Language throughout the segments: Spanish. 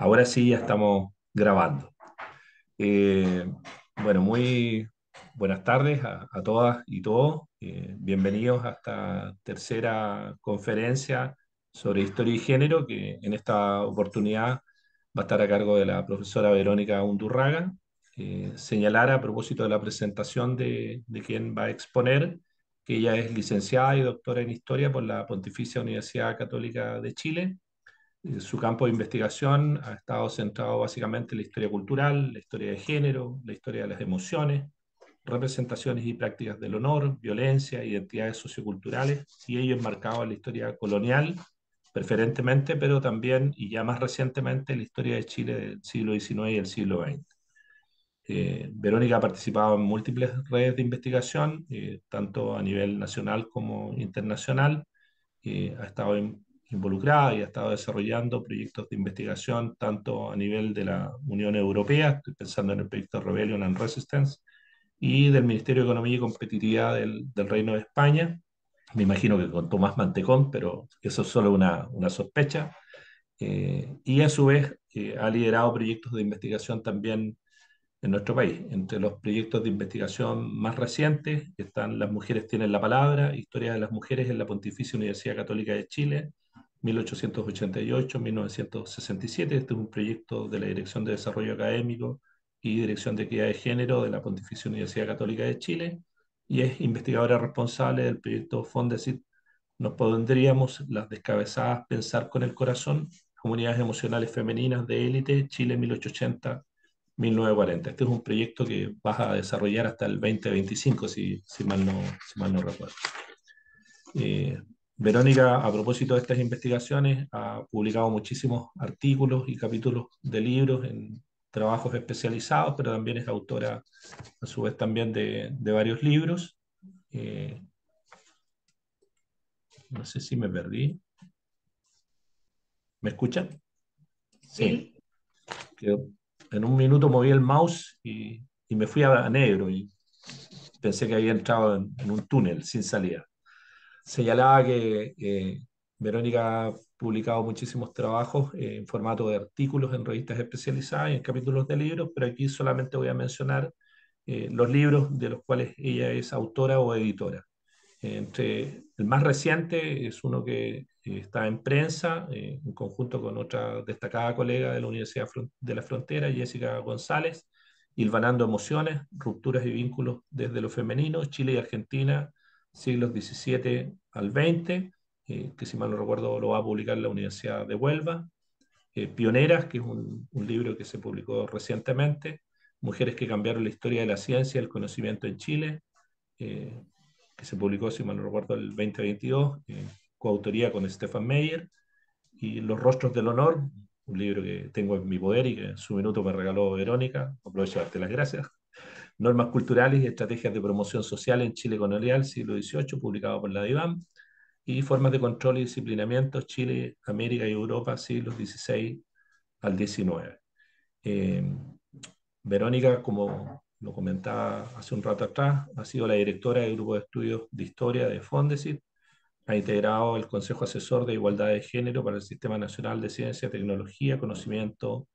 Ahora sí, ya estamos grabando. Eh, bueno, muy buenas tardes a todas y todos. Bienvenidos a esta tercera conferencia sobre historia y género, que en esta oportunidad va a estar a cargo de la profesora Verónica Undurraga. Señalar a propósito de la presentación de quien va a exponer, que ella es licenciada y doctora en historia por la Pontificia Universidad Católica de Chile. Su campo de investigación ha estado centrado básicamente en la historia cultural, la historia de género, la historia de las emociones, representaciones y prácticas del honor, violencia, identidades socioculturales, y ello enmarcado en la historia colonial, preferentemente, pero también, y ya más recientemente, la historia de Chile del siglo XIX y el siglo XX. Verónica ha participado en múltiples redes de investigación, tanto a nivel nacional como internacional. Ha estado involucrada y ha estado desarrollando proyectos de investigación tanto a nivel de la Unión Europea, estoy pensando en el proyecto Rebellion and Resistance, y del Ministerio de Economía y Competitividad del Reino de España. Me imagino que con Tomás Mantecón, pero eso es solo una sospecha. Y a su vez ha liderado proyectos de investigación también en nuestro país. Entre los proyectos de investigación más recientes están Las mujeres tienen la palabra, Historia de las mujeres en la Pontificia Universidad Católica de Chile, 1888-1967. Este es un proyecto de la Dirección de Desarrollo Académico y Dirección de Equidad de Género de la Pontificia Universidad Católica de Chile, y es investigadora responsable del proyecto Fondesit. Nos pondríamos las descabezadas Pensar con el Corazón, Comunidades Emocionales Femeninas de Élite, Chile 1880-1940. Este es un proyecto que vas a desarrollar hasta el 2025, si mal no recuerdo. Eh, Verónica, a propósito de estas investigaciones, ha publicado muchísimos artículos y capítulos de libros en trabajos especializados, pero también es autora, a su vez, también de varios libros. Eh, no sé si me perdí. ¿Me escuchan? Sí. Sí, Que en un minuto moví el mouse y me fui a negro y pensé que había entrado en un túnel sin salida. Señalaba que Verónica ha publicado muchísimos trabajos en formato de artículos en revistas especializadas y en capítulos de libros, pero aquí solamente voy a mencionar los libros de los cuales ella es autora o editora. Entre el más reciente es uno que está en prensa, en conjunto con otra destacada colega de la Universidad de la Frontera, Jessica González, Hilvanando Emociones, Rupturas y Vínculos desde lo Femenino, Chile y Argentina, siglos XVII al XX, que si mal no recuerdo lo va a publicar la Universidad de Huelva. Pioneras, que es un libro que se publicó recientemente, Mujeres que cambiaron la historia de la ciencia y el conocimiento en Chile, eh, que se publicó, si mal no recuerdo, el 2022, coautoría con Stefan Meyer, y Los Rostros del Honor, un libro que tengo en mi poder y que en su minuto me regaló Verónica, aprovecho de darte las gracias. Normas culturales y estrategias de promoción social en Chile colonial, siglo XVIII, publicado por la DIVAM, y Formas de control y disciplinamiento, Chile, América y Europa, siglos XVI al XIX. Eh, Verónica, como lo comentaba hace un rato atrás, ha sido la directora del Grupo de Estudios de Historia de Fondesit, ha integrado el Consejo Asesor de Igualdad de Género para el Sistema Nacional de Ciencia, Tecnología, Conocimiento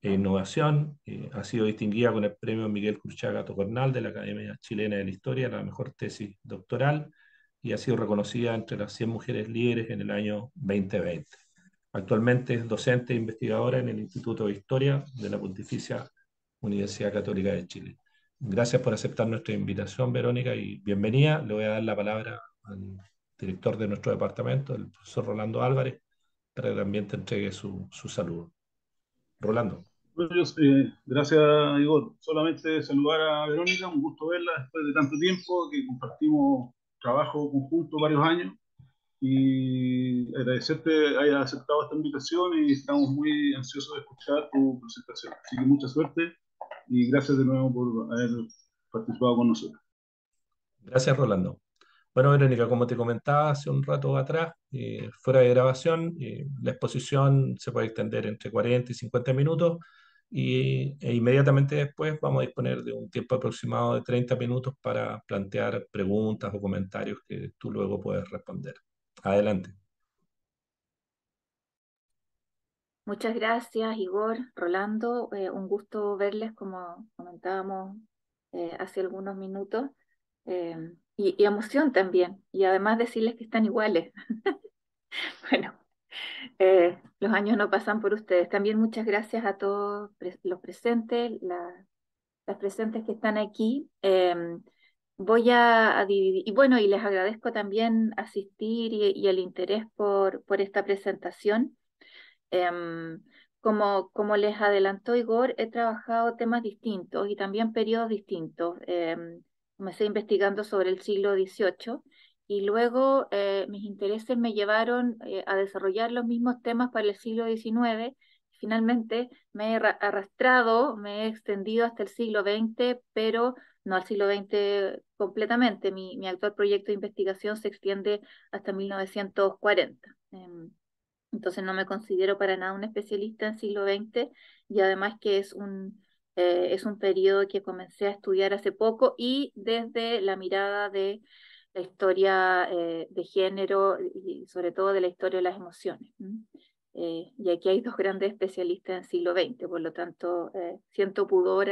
e Innovación, ha sido distinguida con el Premio Miguel Cruchaga Tocornal de la Academia Chilena de la Historia, la mejor tesis doctoral, y ha sido reconocida entre las 100 mujeres líderes en el año 2020. Actualmente es docente e investigadora en el Instituto de Historia de la Pontificia Universidad Católica de Chile. Gracias por aceptar nuestra invitación, Verónica, y bienvenida. Le voy a dar la palabra al director de nuestro departamento, el profesor Rolando Álvarez, para que también te entregue su saludo. Rolando. bueno, gracias, Igor. Solamente saludar a Verónica, un gusto verla después de tanto tiempo que compartimos trabajo conjunto varios años y agradecerte que hayas aceptado esta invitación y estamos muy ansiosos de escuchar tu presentación. Así que mucha suerte y gracias de nuevo por haber participado con nosotros. Gracias, Rolando. Bueno, Verónica, como te comentaba hace un rato atrás, fuera de grabación, la exposición se puede extender entre 40 y 50 minutos e inmediatamente después vamos a disponer de un tiempo aproximado de 30 minutos para plantear preguntas o comentarios que tú luego puedes responder. Adelante. Muchas gracias, Igor, Rolando. Un gusto verles, como comentábamos hace algunos minutos. Y emoción también. Y además decirles que están iguales. Bueno, los años no pasan por ustedes. También muchas gracias a todos los presentes, las presentes que están aquí. Voy a dividir, y bueno, y les agradezco también asistir y el interés por esta presentación. Em, como les adelantó Igor, he trabajado temas distintos y también periodos distintos. Comencé investigando sobre el siglo XVIII y luego mis intereses me llevaron a desarrollar los mismos temas para el siglo XIX. Finalmente me he arrastrado, me he extendido hasta el siglo XX, pero no al siglo XX completamente. Mi actual proyecto de investigación se extiende hasta 1940. Entonces no me considero para nada un especialista en siglo XX y además que es un periodo que comencé a estudiar hace poco y desde la mirada de la historia de género y sobre todo de la historia de las emociones. Y aquí hay dos grandes especialistas en siglo XX, por lo tanto siento pudor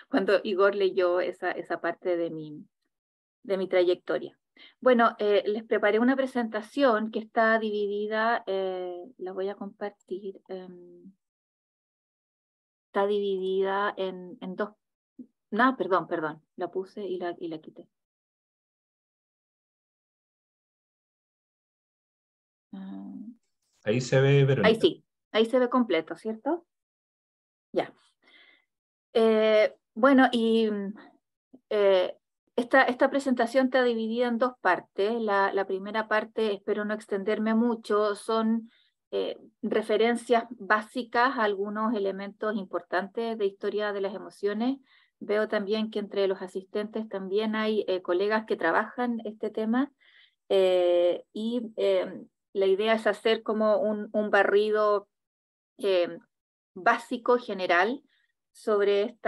cuando Igor leyó esa parte de mi trayectoria. Bueno, les preparé una presentación que está dividida, la voy a compartir, está dividida en dos, no, perdón, la puse y la quité. Ahí se ve, Ahí Verónica. sí, ahí se ve completo, ¿cierto? Ya. Bueno, y esta presentación está dividida en dos partes. La primera parte, espero no extenderme mucho, son referencias básicas a algunos elementos importantes de historia de las emociones. Veo también que entre los asistentes también hay colegas que trabajan este tema y la idea es hacer como un barrido eh, básico, general, sobre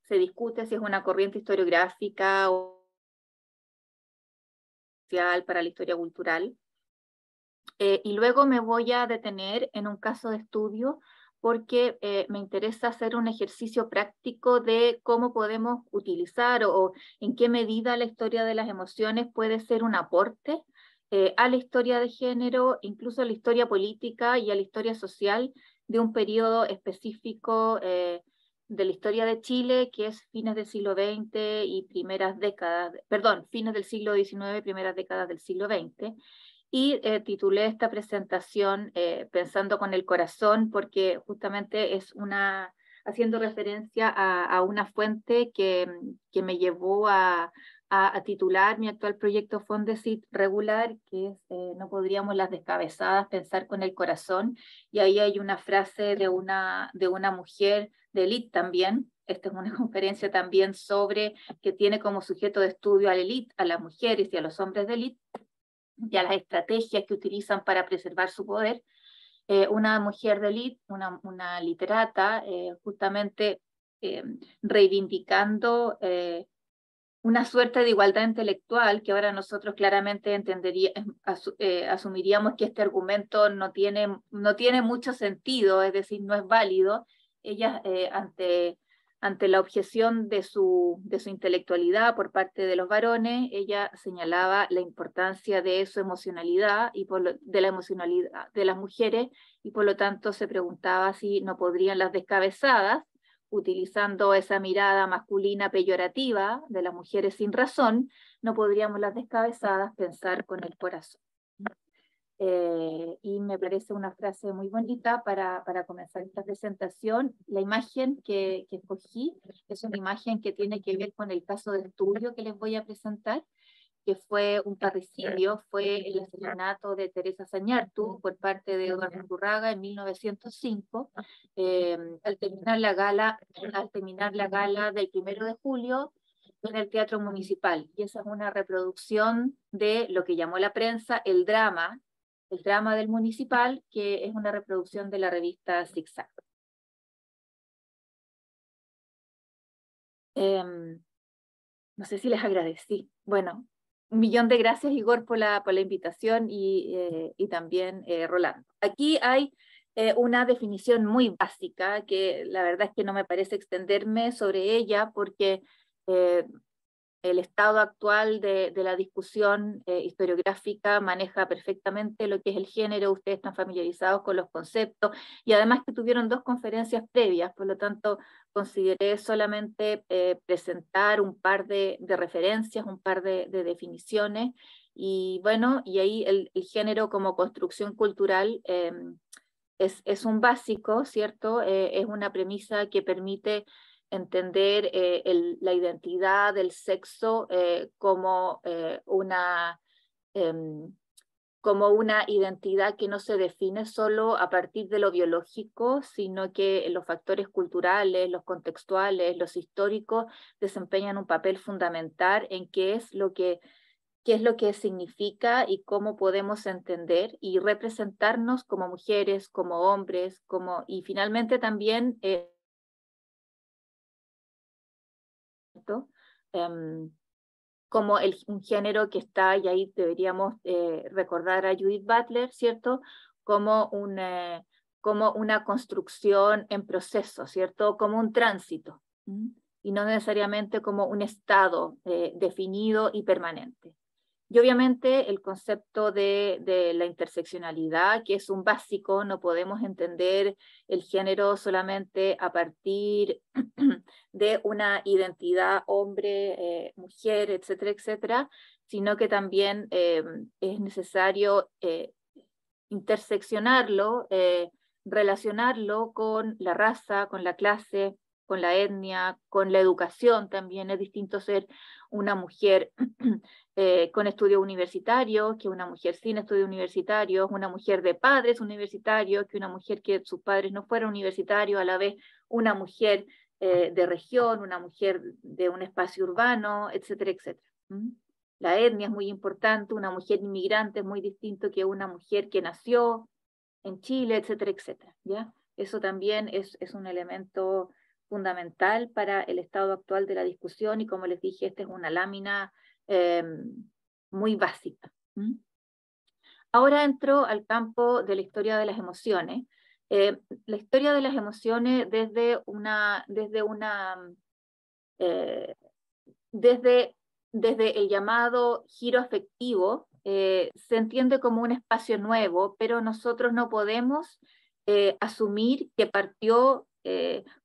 se discute si es una corriente historiográfica o social para la historia cultural. Y luego me voy a detener en un caso de estudio porque me interesa hacer un ejercicio práctico de cómo podemos utilizar o en qué medida la historia de las emociones puede ser un aporte a la historia de género, incluso a la historia política y a la historia social de un periodo específico de la historia de Chile, que es fines del siglo XX y primeras décadas, perdón, fines del siglo XIX y primeras décadas del siglo XX. Y titulé esta presentación Pensando con el corazón, porque justamente es haciendo referencia a una fuente que me llevó a titular mi actual proyecto Fondesit regular, que es No podríamos las descabezadas pensar con el corazón. Y ahí hay una frase de una mujer de élite también. Esta es una conferencia también sobre que tiene como sujeto de estudio a la élite, a las mujeres y a los hombres de élite y a las estrategias que utilizan para preservar su poder. Una mujer de élite, una literata, justamente eh, reivindicando una suerte de igualdad intelectual que ahora nosotros claramente asumiríamos que este argumento no tiene mucho sentido, es decir, no es válido. Ella, ante la objeción de su intelectualidad por parte de los varones, ella señalaba la importancia de su emocionalidad y de la emocionalidad de las mujeres, y por lo tanto se preguntaba si no podrían las descabezadas, utilizando esa mirada masculina peyorativa de las mujeres sin razón, no podríamos las descabezadas pensar con el corazón. Y me parece una frase muy bonita para comenzar esta presentación. La imagen que escogí es una imagen que tiene que ver con el caso de estudio que les voy a presentar, que fue un parricidio, fue el asesinato de Teresa Sañartu por parte de Eduardo Urraga en 1905, al terminar la gala del 1 de julio en el Teatro Municipal. Y esa es una reproducción de lo que llamó la prensa el drama del Municipal, que es una reproducción de la revista Zigzag. No sé si les agradecí. Bueno, 1.000.000 de gracias, Igor, por la invitación y también Rolando. Aquí hay una definición muy básica, que la verdad es que no me parece extenderme sobre ella, porque el estado actual de la discusión historiográfica maneja perfectamente lo que es el género, ustedes están familiarizados con los conceptos, y además que tuvieron 2 conferencias previas, por lo tanto consideré solamente presentar un par de referencias, un par de definiciones, y bueno, y ahí el género como construcción cultural es un básico, ¿cierto? Es una premisa que permite entender la identidad del sexo como una identidad que no se define solo a partir de lo biológico, sino que los factores culturales, los contextuales, los históricos desempeñan un papel fundamental en qué es lo que significa y cómo podemos entender y representarnos como mujeres, como hombres, y finalmente también como un género que está, y ahí deberíamos recordar a Judith Butler, ¿cierto? Como una construcción en proceso, ¿cierto? Como un tránsito, y no necesariamente como un estado definido y permanente. Y obviamente el concepto de la interseccionalidad, que es un básico, no podemos entender el género solamente a partir de una identidad hombre, mujer, etcétera, etcétera, sino que también es necesario interseccionarlo, relacionarlo con la raza, con la clase, con la etnia, con la educación también. Es distinto ser una mujer con estudios universitarios que una mujer sin estudios universitarios, una mujer de padres universitarios que una mujer que sus padres no fueran universitarios, a la vez una mujer de región, una mujer de un espacio urbano, etcétera, etcétera. La etnia es muy importante, una mujer inmigrante es muy distinto que una mujer que nació en Chile, etcétera, etcétera, ¿ya? Eso también es un elemento fundamental para el estado actual de la discusión, y como les dije, esta es una lámina muy básica. Ahora entro al campo de la historia de las emociones. La historia de las emociones desde el llamado giro afectivo, se entiende como un espacio nuevo, pero nosotros no podemos asumir que partió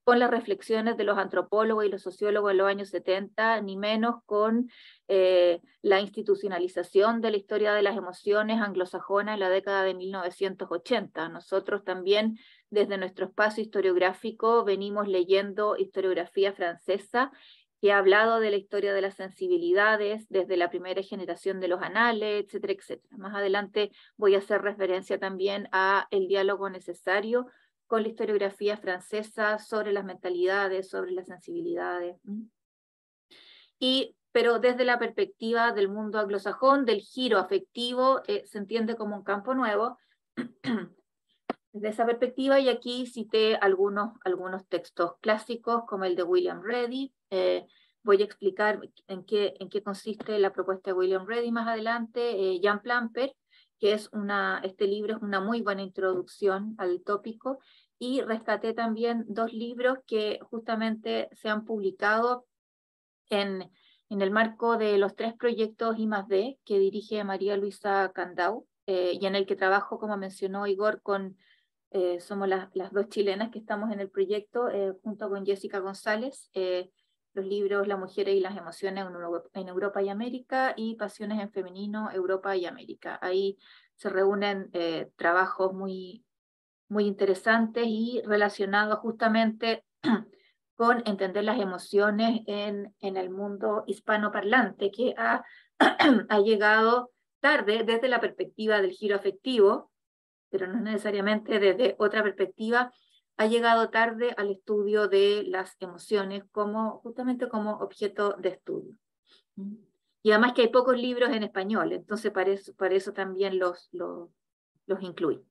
con las reflexiones de los antropólogos y los sociólogos en los años 70, ni menos con la institucionalización de la historia de las emociones anglosajona en la década de 1980. Nosotros también, desde nuestro espacio historiográfico, venimos leyendo historiografía francesa, que ha hablado de la historia de las sensibilidades desde la primera generación de los anales, etcétera, etcétera. Más adelante voy a hacer referencia también a el diálogo necesario con la historiografía francesa sobre las mentalidades, sobre las sensibilidades. Pero desde la perspectiva del mundo anglosajón, del giro afectivo, se entiende como un campo nuevo. Desde esa perspectiva, y aquí cité algunos textos clásicos, como el de William Ready. Voy a explicar en qué consiste la propuesta de William Ready más adelante. Jan Plamper, que este libro es una muy buena introducción al tópico, y rescaté también 2 libros que justamente se han publicado en el marco de los 3 proyectos I+D que dirige María Luisa Candau, y en el que trabajo, como mencionó Igor, somos las 2 chilenas que estamos en el proyecto, junto con Jessica González, los libros Las mujeres y las emociones en Europa y América, y Pasiones en femenino, Europa y América. Ahí se reúnen trabajos muy, muy interesantes y relacionados justamente con entender las emociones en el mundo hispanoparlante, que ha llegado tarde desde la perspectiva del giro afectivo, pero no necesariamente desde otra perspectiva, ha llegado tarde al estudio de las emociones justamente como objeto de estudio. Y además que hay pocos libros en español, entonces para eso también los incluí.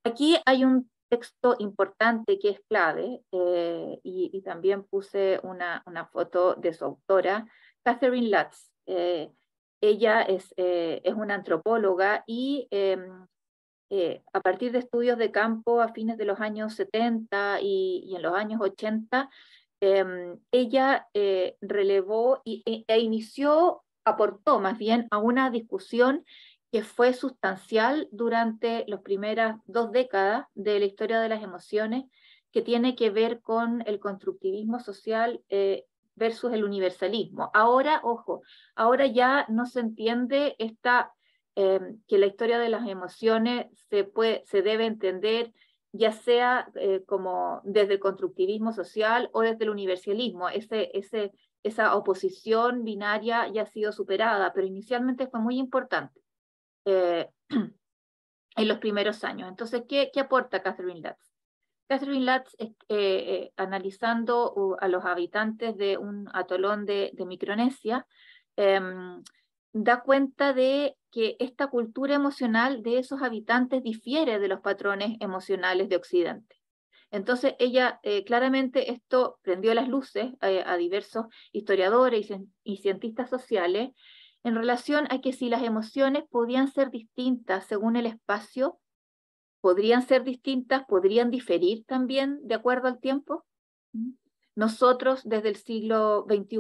Aquí hay un texto importante que es clave, y también puse una foto de su autora, Catherine Lutz. Ella es una antropóloga, y a partir de estudios de campo a fines de los años 70 y en los años 80, ella relevó e inició, aportó más bien a una discusión que fue sustancial durante las primeras 2 décadas de la historia de las emociones, que tiene que ver con el constructivismo social versus el universalismo. Ahora, ojo, ahora ya no se entiende que la historia de las emociones se debe entender ya sea como desde el constructivismo social o desde el universalismo. Esa oposición binaria ya ha sido superada, pero inicialmente fue muy importante en los primeros años. Entonces, ¿qué aporta Catherine Latz? Catherine Latz, analizando a los habitantes de un atolón de Micronesia, da cuenta de que esta cultura emocional de esos habitantes difiere de los patrones emocionales de Occidente. Entonces ella claramente esto prendió las luces a diversos historiadores y cientistas sociales en relación a que si las emociones podían ser distintas según el espacio, podrían ser distintas, podrían diferir también de acuerdo al tiempo. Nosotros desde el siglo XXI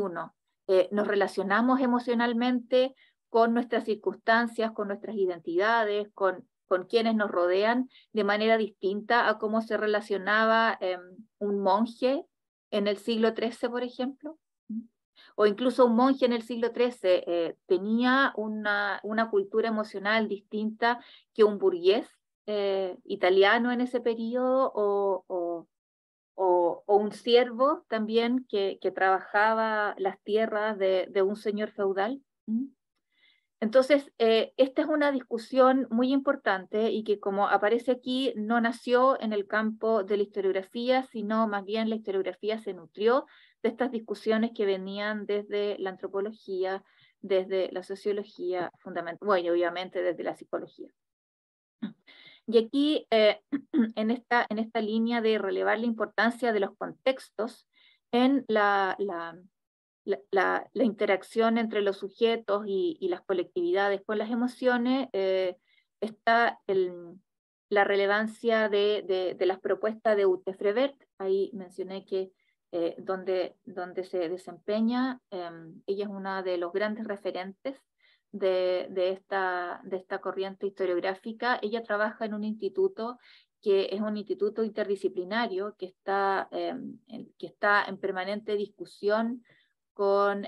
nos relacionamos emocionalmente con nuestras circunstancias, con nuestras identidades, con quienes nos rodean de manera distinta a cómo se relacionaba un monje en el siglo XIII, por ejemplo. O incluso un monje en el siglo XIII tenía una cultura emocional distinta que un burgués italiano en ese periodo o un siervo también que trabajaba las tierras de un señor feudal. Entonces, esta es una discusión muy importante y que, como aparece aquí, no nació en el campo de la historiografía, sino más bien la historiografía se nutrió de estas discusiones que venían desde la antropología, desde la sociología fundamental, bueno, y obviamente desde la psicología. Y aquí, en esta línea de relevar la importancia de los contextos en la interacción entre los sujetos y las colectividades con las emociones, está la relevancia de las propuestas de Ute Frevert. Ahí mencioné que donde se desempeña, ella es una de los grandes referentes de esta corriente historiográfica. Ella trabaja en un instituto que es un instituto interdisciplinario que está en permanente discusión con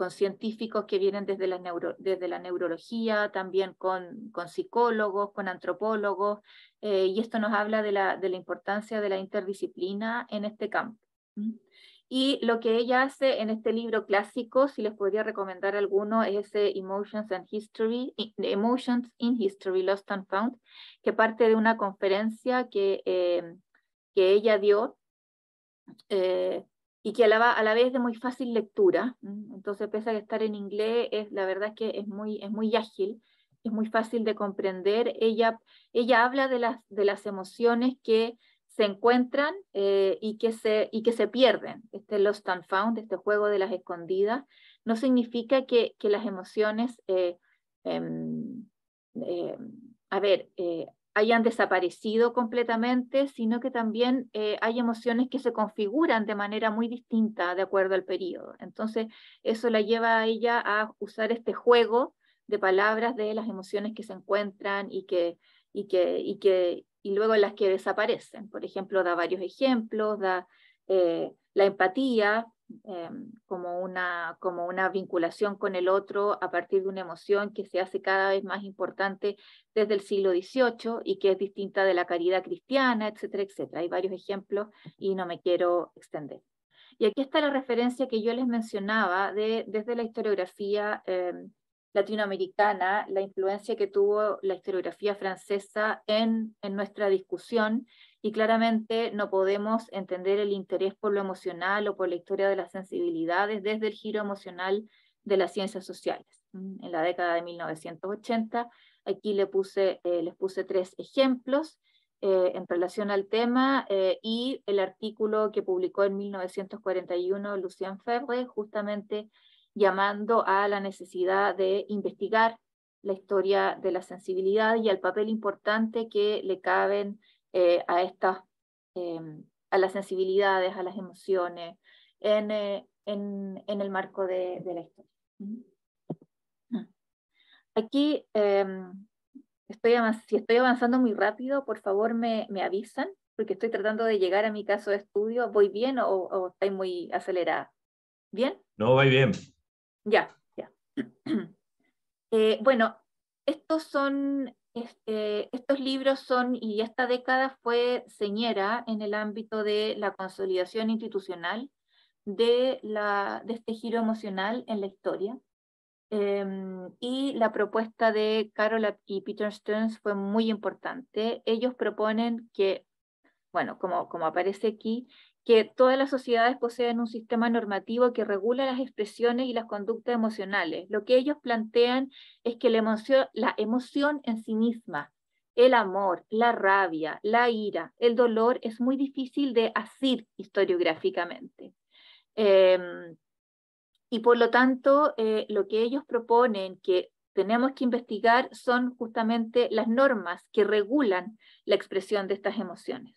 científicos que vienen desde la neurología, también con psicólogos, con antropólogos, y esto nos habla de la importancia de la interdisciplina en este campo. Y lo que ella hace en este libro clásico, si les podría recomendar alguno, es ese Emotions in History, Lost and Found, que parte de una conferencia que ella dio, y que a la vez de muy fácil lectura. Entonces, pese a estar en inglés, la verdad es que es muy ágil, es muy fácil de comprender. Ella habla de las emociones que se encuentran y que se pierden. Este Lost and Found, este juego de las escondidas, no significa que las emociones hayan desaparecido completamente, sino que también hay emociones que se configuran de manera muy distinta de acuerdo al periodo. Entonces, eso la lleva a ella a usar este juego de palabras de las emociones que se encuentran y luego las que desaparecen. Por ejemplo, da varios ejemplos, da la empatía, como una vinculación con el otro a partir de una emoción que se hace cada vez más importante desde el siglo XVIII y que es distinta de la caridad cristiana, etcétera, etcétera. Hay varios ejemplos y no me quiero extender. Y aquí está la referencia que yo les mencionaba desde la historiografía latinoamericana, la influencia que tuvo la historiografía francesa en nuestra discusión, y claramente no podemos entender el interés por lo emocional o por la historia de las sensibilidades desde el giro emocional de las ciencias sociales. En la década de 1980, aquí les puse 3 ejemplos en relación al tema y el artículo que publicó en 1941 Lucien Febvre, justamente llamando a la necesidad de investigar la historia de la sensibilidad y al papel importante que le caben a estas, a las sensibilidades, a las emociones, en el marco de la historia. Aquí, si estoy avanzando muy rápido, por favor me avisan, porque estoy tratando de llegar a mi caso de estudio. ¿Voy bien o estoy muy acelerada? ¿Bien? No, va bien. Ya. Bueno, estos libros son, y esta década fue señera en el ámbito de la consolidación institucional de este giro emocional en la historia. Y la propuesta de Carol y Peter Stearns fue muy importante. Ellos proponen que, bueno, como aparece aquí, que todas las sociedades poseen un sistema normativo que regula las expresiones y las conductas emocionales. Lo que ellos plantean es que la emoción en sí misma, el amor, la rabia, la ira, el dolor, es muy difícil de asir historiográficamente. Y por lo tanto, lo que ellos proponen que tenemos que investigar son justamente las normas que regulan la expresión de estas emociones.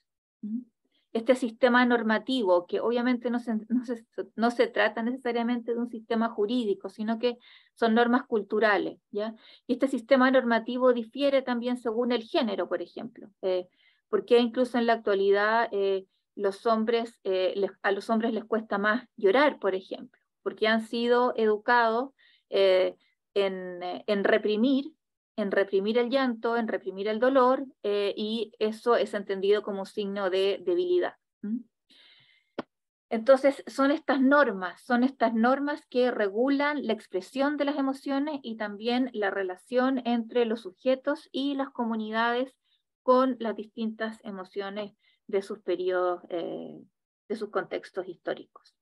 Este sistema normativo, que obviamente no se trata necesariamente de un sistema jurídico, sino que son normas culturales, ¿ya? Y este sistema normativo difiere también según el género, por ejemplo, porque incluso en la actualidad a los hombres les cuesta más llorar, por ejemplo, porque han sido educados en reprimir el llanto, en reprimir el dolor, y eso es entendido como un signo de debilidad. Entonces, son estas normas que regulan la expresión de las emociones y también la relación entre los sujetos y las comunidades con las distintas emociones de sus periodos, de sus contextos históricos.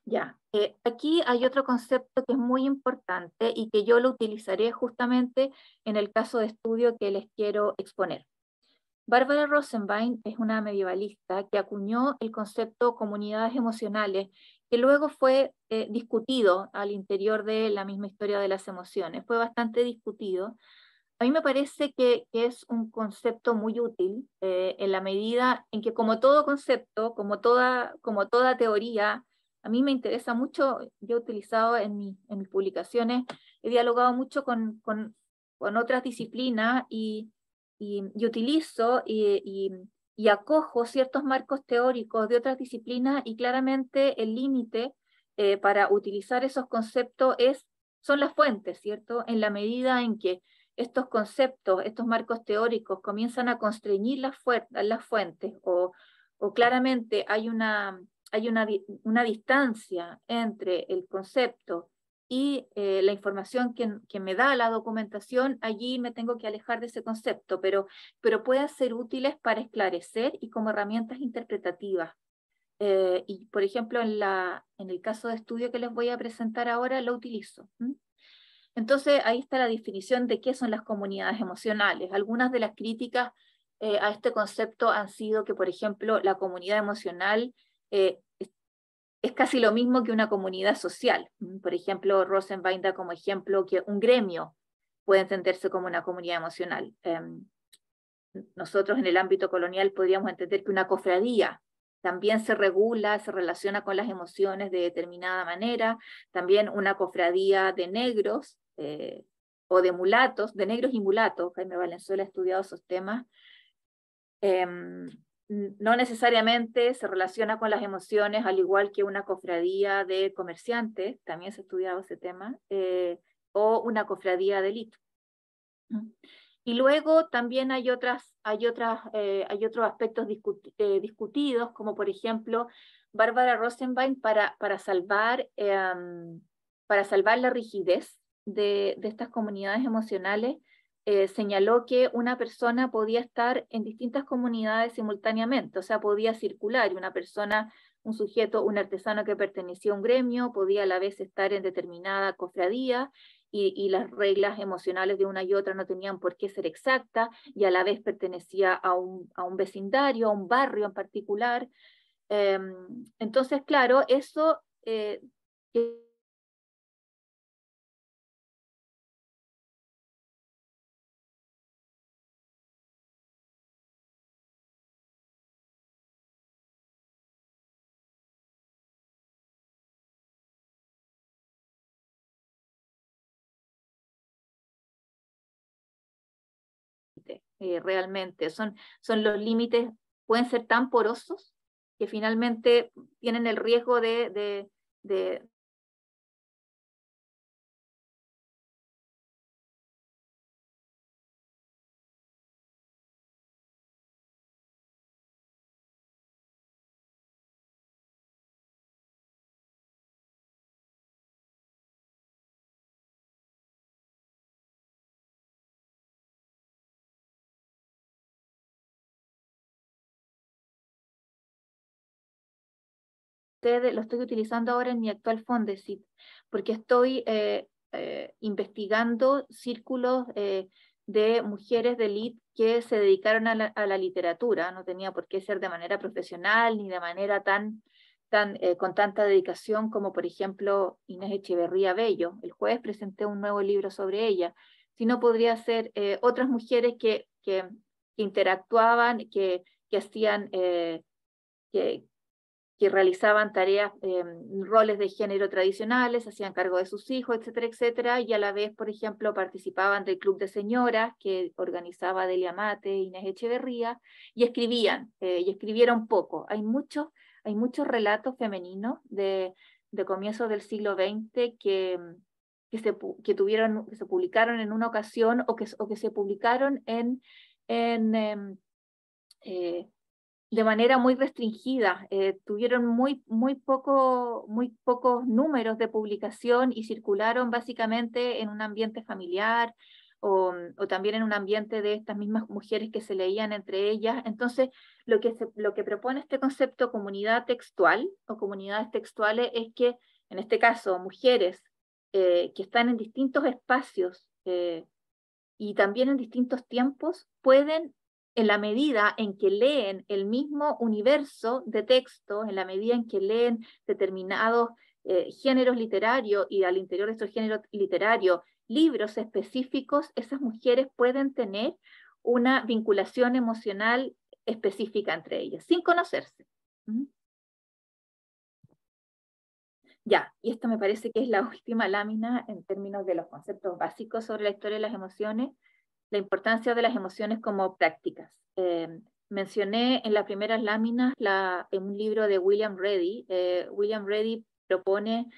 Ya, aquí hay otro concepto que es muy importante y que yo lo utilizaré justamente en el caso de estudio que les quiero exponer. Bárbara Rosenbein es una medievalista que acuñó el concepto comunidades emocionales, que luego fue discutido al interior de la misma historia de las emociones. Fue bastante discutido. A mí me parece que es un concepto muy útil en la medida en que, como todo concepto, como toda teoría, a mí me interesa mucho. Yo he utilizado en mis publicaciones, he dialogado mucho con otras disciplinas y utilizo y acojo ciertos marcos teóricos de otras disciplinas, y claramente el límite para utilizar esos conceptos son las fuentes, ¿cierto? En la medida en que estos conceptos, estos marcos teóricos comienzan a constreñir las fuentes, o claramente hay una distancia entre el concepto y la información que me da la documentación, allí me tengo que alejar de ese concepto, pero pueden ser útiles para esclarecer y como herramientas interpretativas. Y por ejemplo, en el caso de estudio que les voy a presentar ahora, lo utilizo. Entonces, ahí está la definición de qué son las comunidades emocionales. Algunas de las críticas a este concepto han sido que, por ejemplo, la comunidad emocional es casi lo mismo que una comunidad social. Por ejemplo, Rosenbein da como ejemplo que un gremio puede entenderse como una comunidad emocional. Nosotros en el ámbito colonial podríamos entender que una cofradía también se regula, se relaciona con las emociones de determinada manera. También una cofradía de negros o de mulatos, de negros y mulatos. Jaime Valenzuela ha estudiado esos temas. No necesariamente se relaciona con las emociones, al igual que una cofradía de comerciantes, también se ha estudiado ese tema, o una cofradía de élite. Y luego también hay otros aspectos discutidos, como por ejemplo, Bárbara Rosenbein, para salvar la rigidez de estas comunidades emocionales, señaló que una persona podía estar en distintas comunidades simultáneamente, o sea, podía circular, un sujeto, un artesano que pertenecía a un gremio, podía a la vez estar en determinada cofradía, y las reglas emocionales de una y otra no tenían por qué ser exactas, y a la vez pertenecía a un vecindario, a un barrio en particular. Entonces, claro, eso que realmente son los límites, pueden ser tan porosos que finalmente tienen el riesgo de lo estoy utilizando ahora en mi actual Fondesit, porque estoy investigando círculos de mujeres de élite que se dedicaron a la literatura. No tenía por qué ser de manera profesional ni de manera con tanta dedicación como, por ejemplo, Inés Echeverría Bello. El jueves presenté un nuevo libro sobre ella. Si no, podría ser otras mujeres que interactuaban, que hacían... que realizaban tareas, roles de género tradicionales, hacían cargo de sus hijos, etcétera, etcétera, y a la vez, por ejemplo, participaban del club de señoras que organizaba Delia Mate, Inés Echeverría, y escribieron poco. Hay muchos relatos femeninos de comienzos del siglo XX que se publicaron en una ocasión o que se publicaron de manera muy restringida. Tuvieron muy pocos números de publicación y circularon básicamente en un ambiente familiar o también en un ambiente de estas mismas mujeres que se leían entre ellas. Entonces, lo que propone este concepto comunidad textual o comunidades textuales es que, en este caso, mujeres que están en distintos espacios y también en distintos tiempos pueden, en la medida en que leen el mismo universo de texto, en la medida en que leen determinados géneros literarios y al interior de estos géneros literarios libros específicos, esas mujeres pueden tener una vinculación emocional específica entre ellas, sin conocerse. Ya, y esta me parece que es la última lámina en términos de los conceptos básicos sobre la historia de las emociones, la importancia de las emociones como prácticas. Mencioné en las primeras láminas en un libro de William Ready. William Ready propone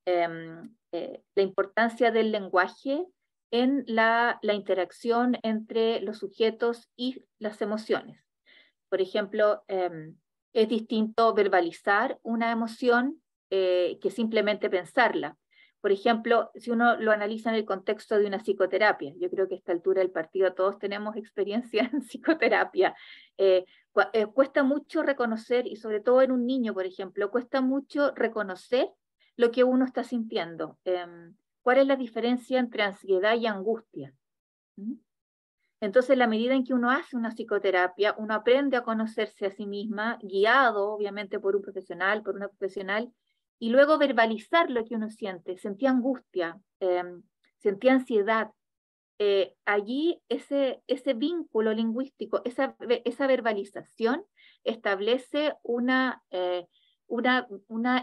la importancia del lenguaje en la interacción entre los sujetos y las emociones. Por ejemplo, es distinto verbalizar una emoción que simplemente pensarla. Por ejemplo, si uno lo analiza en el contexto de una psicoterapia, yo creo que a esta altura del partido todos tenemos experiencia en psicoterapia, cuesta mucho reconocer, y sobre todo en un niño, por ejemplo, cuesta mucho reconocer lo que uno está sintiendo. ¿Cuál es la diferencia entre ansiedad y angustia? Entonces, en la medida en que uno hace una psicoterapia, uno aprende a conocerse a sí misma, guiado obviamente por un profesional, por una profesional, y luego verbalizar lo que uno siente. Sentía angustia, sentía ansiedad. Allí ese vínculo lingüístico, esa verbalización establece una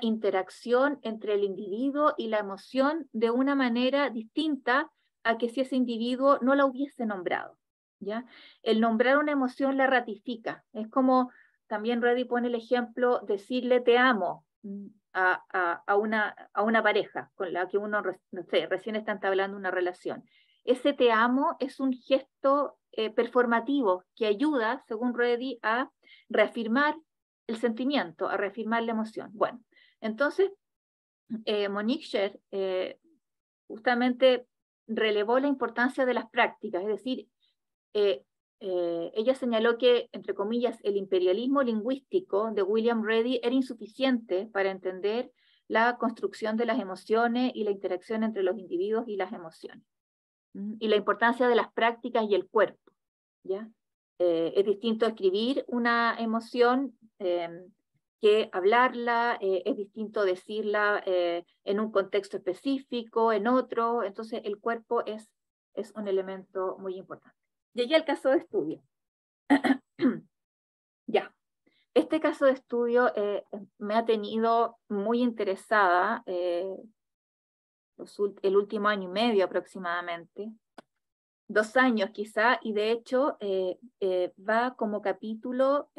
interacción entre el individuo y la emoción de una manera distinta a que si ese individuo no la hubiese nombrado. ¿Ya? El nombrar una emoción la ratifica. Es como, también Reddy pone el ejemplo, decirle te amo a una pareja con la que uno, no sé, recién está entablando una relación. Ese te amo es un gesto performativo que ayuda, según Reddy, a reafirmar el sentimiento, a reafirmar la emoción. Bueno, entonces Monique Scher justamente relevó la importancia de las prácticas, es decir, ella señaló que, entre comillas, el imperialismo lingüístico de William Ready era insuficiente para entender la construcción de las emociones y la interacción entre los individuos y las emociones. Y la importancia de las prácticas y el cuerpo. ¿Ya? Es distinto escribir una emoción que hablarla, es distinto decirla en un contexto específico, en otro. Entonces el cuerpo es un elemento muy importante. Llegué al caso de estudio. Ya. Este caso de estudio me ha tenido muy interesada el último año y medio aproximadamente, 2 años quizá, y de hecho va como capítulo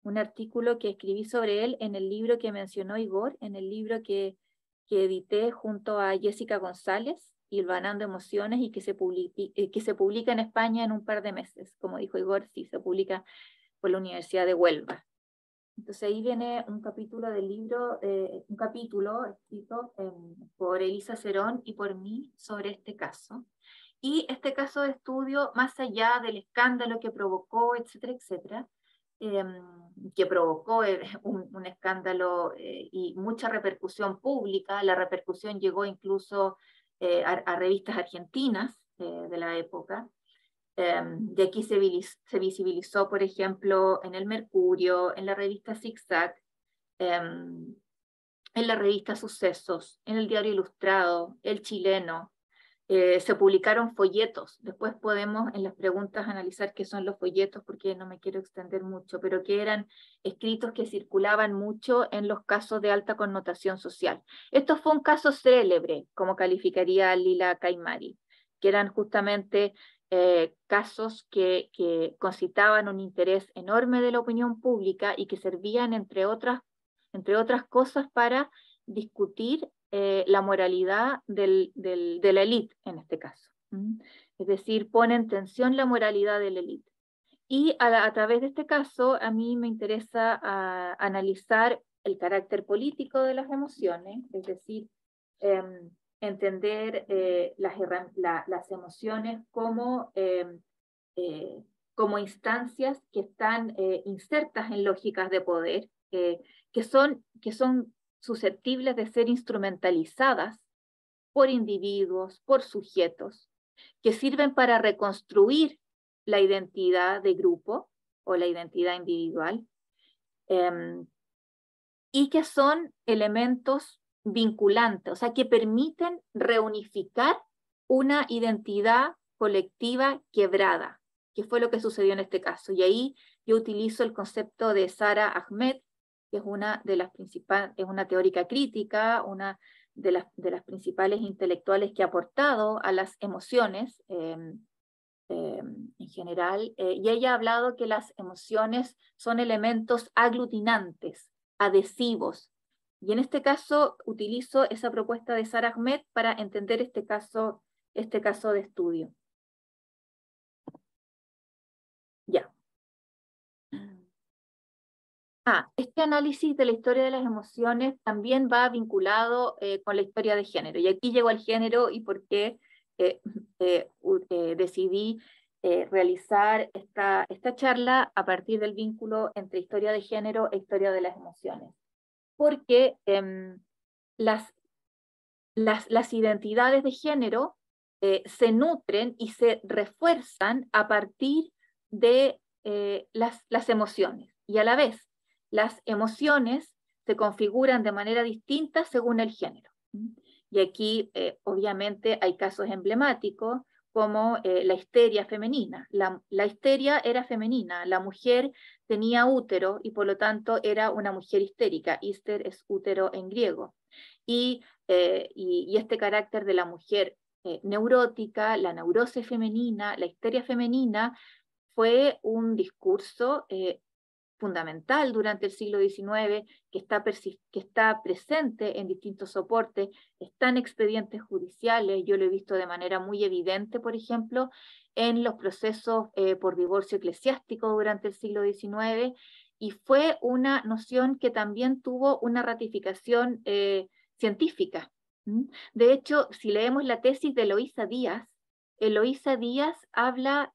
un artículo que escribí sobre él en el libro que mencionó Igor, en el libro que edité junto a Jessica González, Hilvanando Emociones, y que se publica en España en un par de meses. Como dijo Igor, sí, se publica por la Universidad de Huelva. Entonces ahí viene un capítulo del libro, un capítulo escrito por Elisa Cerón y por mí sobre este caso. Y este caso de estudio, más allá del escándalo que provocó, etcétera, etcétera, que provocó un escándalo y mucha repercusión pública, la repercusión llegó incluso a revistas argentinas de la época. De aquí se visibilizó, por ejemplo, en el Mercurio, en la revista Zigzag, en la revista Sucesos, en el Diario Ilustrado, El Chileno. Se publicaron folletos. Después podemos en las preguntas analizar qué son los folletos, porque no me quiero extender mucho, pero que eran escritos que circulaban mucho en los casos de alta connotación social. Esto fue un caso célebre, como calificaría Lila Caimari, que eran justamente casos que concitaban un interés enorme de la opinión pública y que servían, entre otras cosas, para discutir la moralidad de la élite en este caso. Es decir, pone en tensión la moralidad de la élite. Y a través de este caso, a mí me interesa analizar el carácter político de las emociones, es decir, entender las emociones como instancias que están insertas en lógicas de poder, que son susceptibles de ser instrumentalizadas por individuos, por sujetos, que sirven para reconstruir la identidad de grupo o la identidad individual, y que son elementos vinculantes, o sea, que permiten reunificar una identidad colectiva quebrada, que fue lo que sucedió en este caso. Y ahí yo utilizo el concepto de Sara Ahmed, que es una teórica crítica, una de las principales intelectuales que ha aportado a las emociones en general, y ella ha hablado que las emociones son elementos aglutinantes, adhesivos, y en este caso utilizo esa propuesta de Sara Ahmed para entender este caso de estudio. Ya. Este análisis de la historia de las emociones también va vinculado con la historia de género. Y aquí llego al género y por qué decidí realizar esta charla a partir del vínculo entre historia de género e historia de las emociones. Porque las identidades de género se nutren y se refuerzan a partir de las emociones. Y a la vez, las emociones se configuran de manera distinta según el género. Y aquí, obviamente, hay casos emblemáticos como la histeria femenina. La histeria era femenina, la mujer tenía útero y por lo tanto era una mujer histérica. Hister es útero en griego. Y este carácter de la mujer neurótica, la neurosis femenina, la histeria femenina, fue un discurso fundamental durante el siglo XIX, que está presente en distintos soportes, está en expedientes judiciales. Yo lo he visto de manera muy evidente, por ejemplo, en los procesos por divorcio eclesiástico durante el siglo XIX, y fue una noción que también tuvo una ratificación científica. De hecho, si leemos la tesis de Eloísa Díaz, Eloísa Díaz habla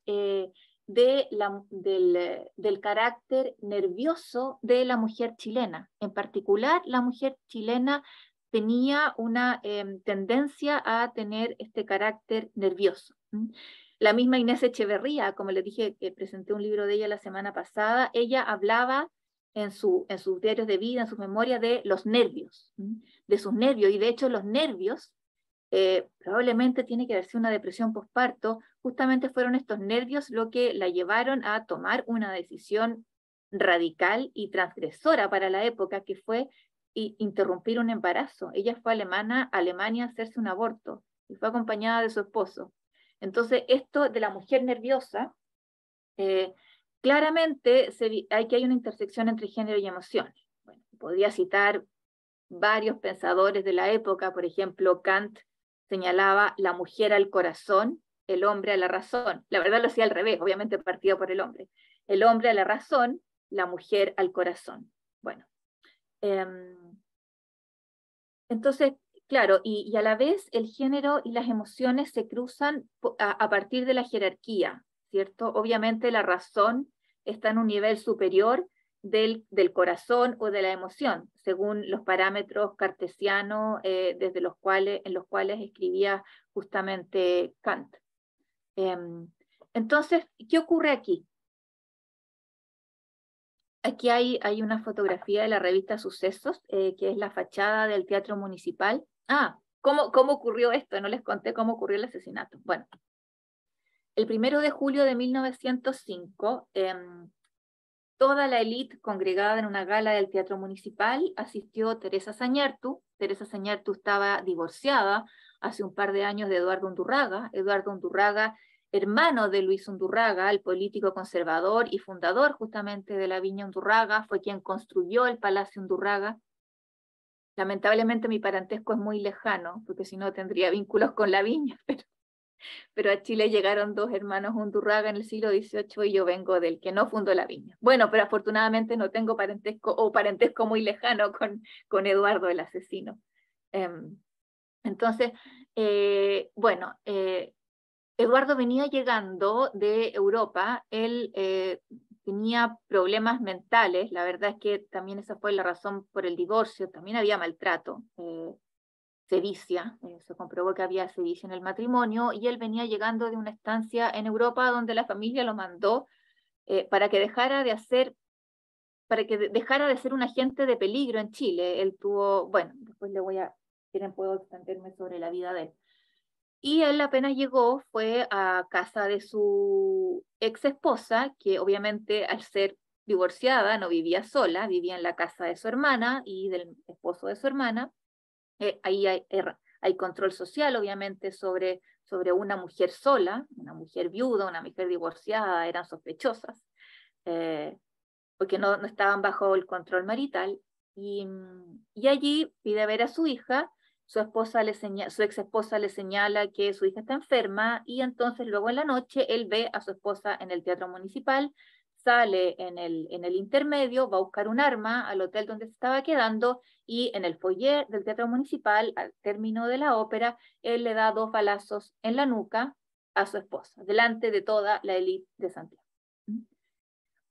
del carácter nervioso de la mujer chilena. En particular, la mujer chilena tenía una tendencia a tener este carácter nervioso. La misma Inés Echeverría, como les dije, que presenté un libro de ella la semana pasada, ella hablaba en sus diarios de vida, en sus memorias, de los nervios, de sus nervios, y de hecho los nervios probablemente tiene que haber sido una depresión postparto, justamente fueron estos nervios lo que la llevaron a tomar una decisión radical y transgresora para la época, que fue interrumpir un embarazo. Ella fue a Alemania a hacerse un aborto, y fue acompañada de su esposo. Entonces, esto de la mujer nerviosa, claramente hay una intersección entre género y emociones. Bueno, podría citar varios pensadores de la época, por ejemplo, Kant señalaba la mujer al corazón, el hombre a la razón. La verdad lo hacía al revés, obviamente partía por el hombre. El hombre a la razón, la mujer al corazón. Bueno, entonces, claro, y a la vez el género y las emociones se cruzan a partir de la jerarquía, ¿cierto? Obviamente la razón está en un nivel superior del corazón o de la emoción, según los parámetros cartesianos en los cuales escribía justamente Kant. Entonces, ¿qué ocurre aquí? Aquí hay una fotografía de la revista Sucesos, que es la fachada del Teatro Municipal. ¿Cómo ocurrió esto? No les conté cómo ocurrió el asesinato. Bueno, el 1 de julio de 1905, toda la élite congregada en una gala del Teatro Municipal asistió Teresa Zañartu. Teresa Zañartu estaba divorciada hace un par de años de Eduardo Undurraga. Eduardo Undurraga, hermano de Luis Undurraga, el político conservador y fundador justamente de la Viña Undurraga, fue quien construyó el Palacio Undurraga. Lamentablemente mi parentesco es muy lejano, porque si no tendría vínculos con la Viña, pero a Chile llegaron 2 hermanos Undurraga en el siglo XVIII y yo vengo del que no fundó la Viña. Bueno, pero afortunadamente no tengo parentesco muy lejano con Eduardo el asesino. Entonces, bueno, Eduardo venía llegando de Europa, él tenía problemas mentales, la verdad es que también esa fue la razón por el divorcio, también había maltrato, sevicia, se comprobó que había sevicia en el matrimonio, y él venía llegando de una estancia en Europa donde la familia lo mandó para que dejara de ser un agente de peligro en Chile. Él tuvo, bueno, después puedo extenderme sobre la vida de él. Y él apenas llegó, fue a casa de su ex esposa, que obviamente al ser divorciada no vivía sola, vivía en la casa de su hermana y del esposo de su hermana. Ahí hay control social, obviamente, sobre una mujer sola, una mujer viuda, una mujer divorciada, eran sospechosas, porque no estaban bajo el control marital. Y allí pide ver a su hija. Su ex esposa le señala que su hija está enferma, y entonces luego en la noche él ve a su esposa en el Teatro Municipal, sale en el intermedio, va a buscar un arma al hotel donde se estaba quedando, y en el foyer del Teatro Municipal, al término de la ópera, él le da 2 balazos en la nuca a su esposa, delante de toda la élite de Santiago.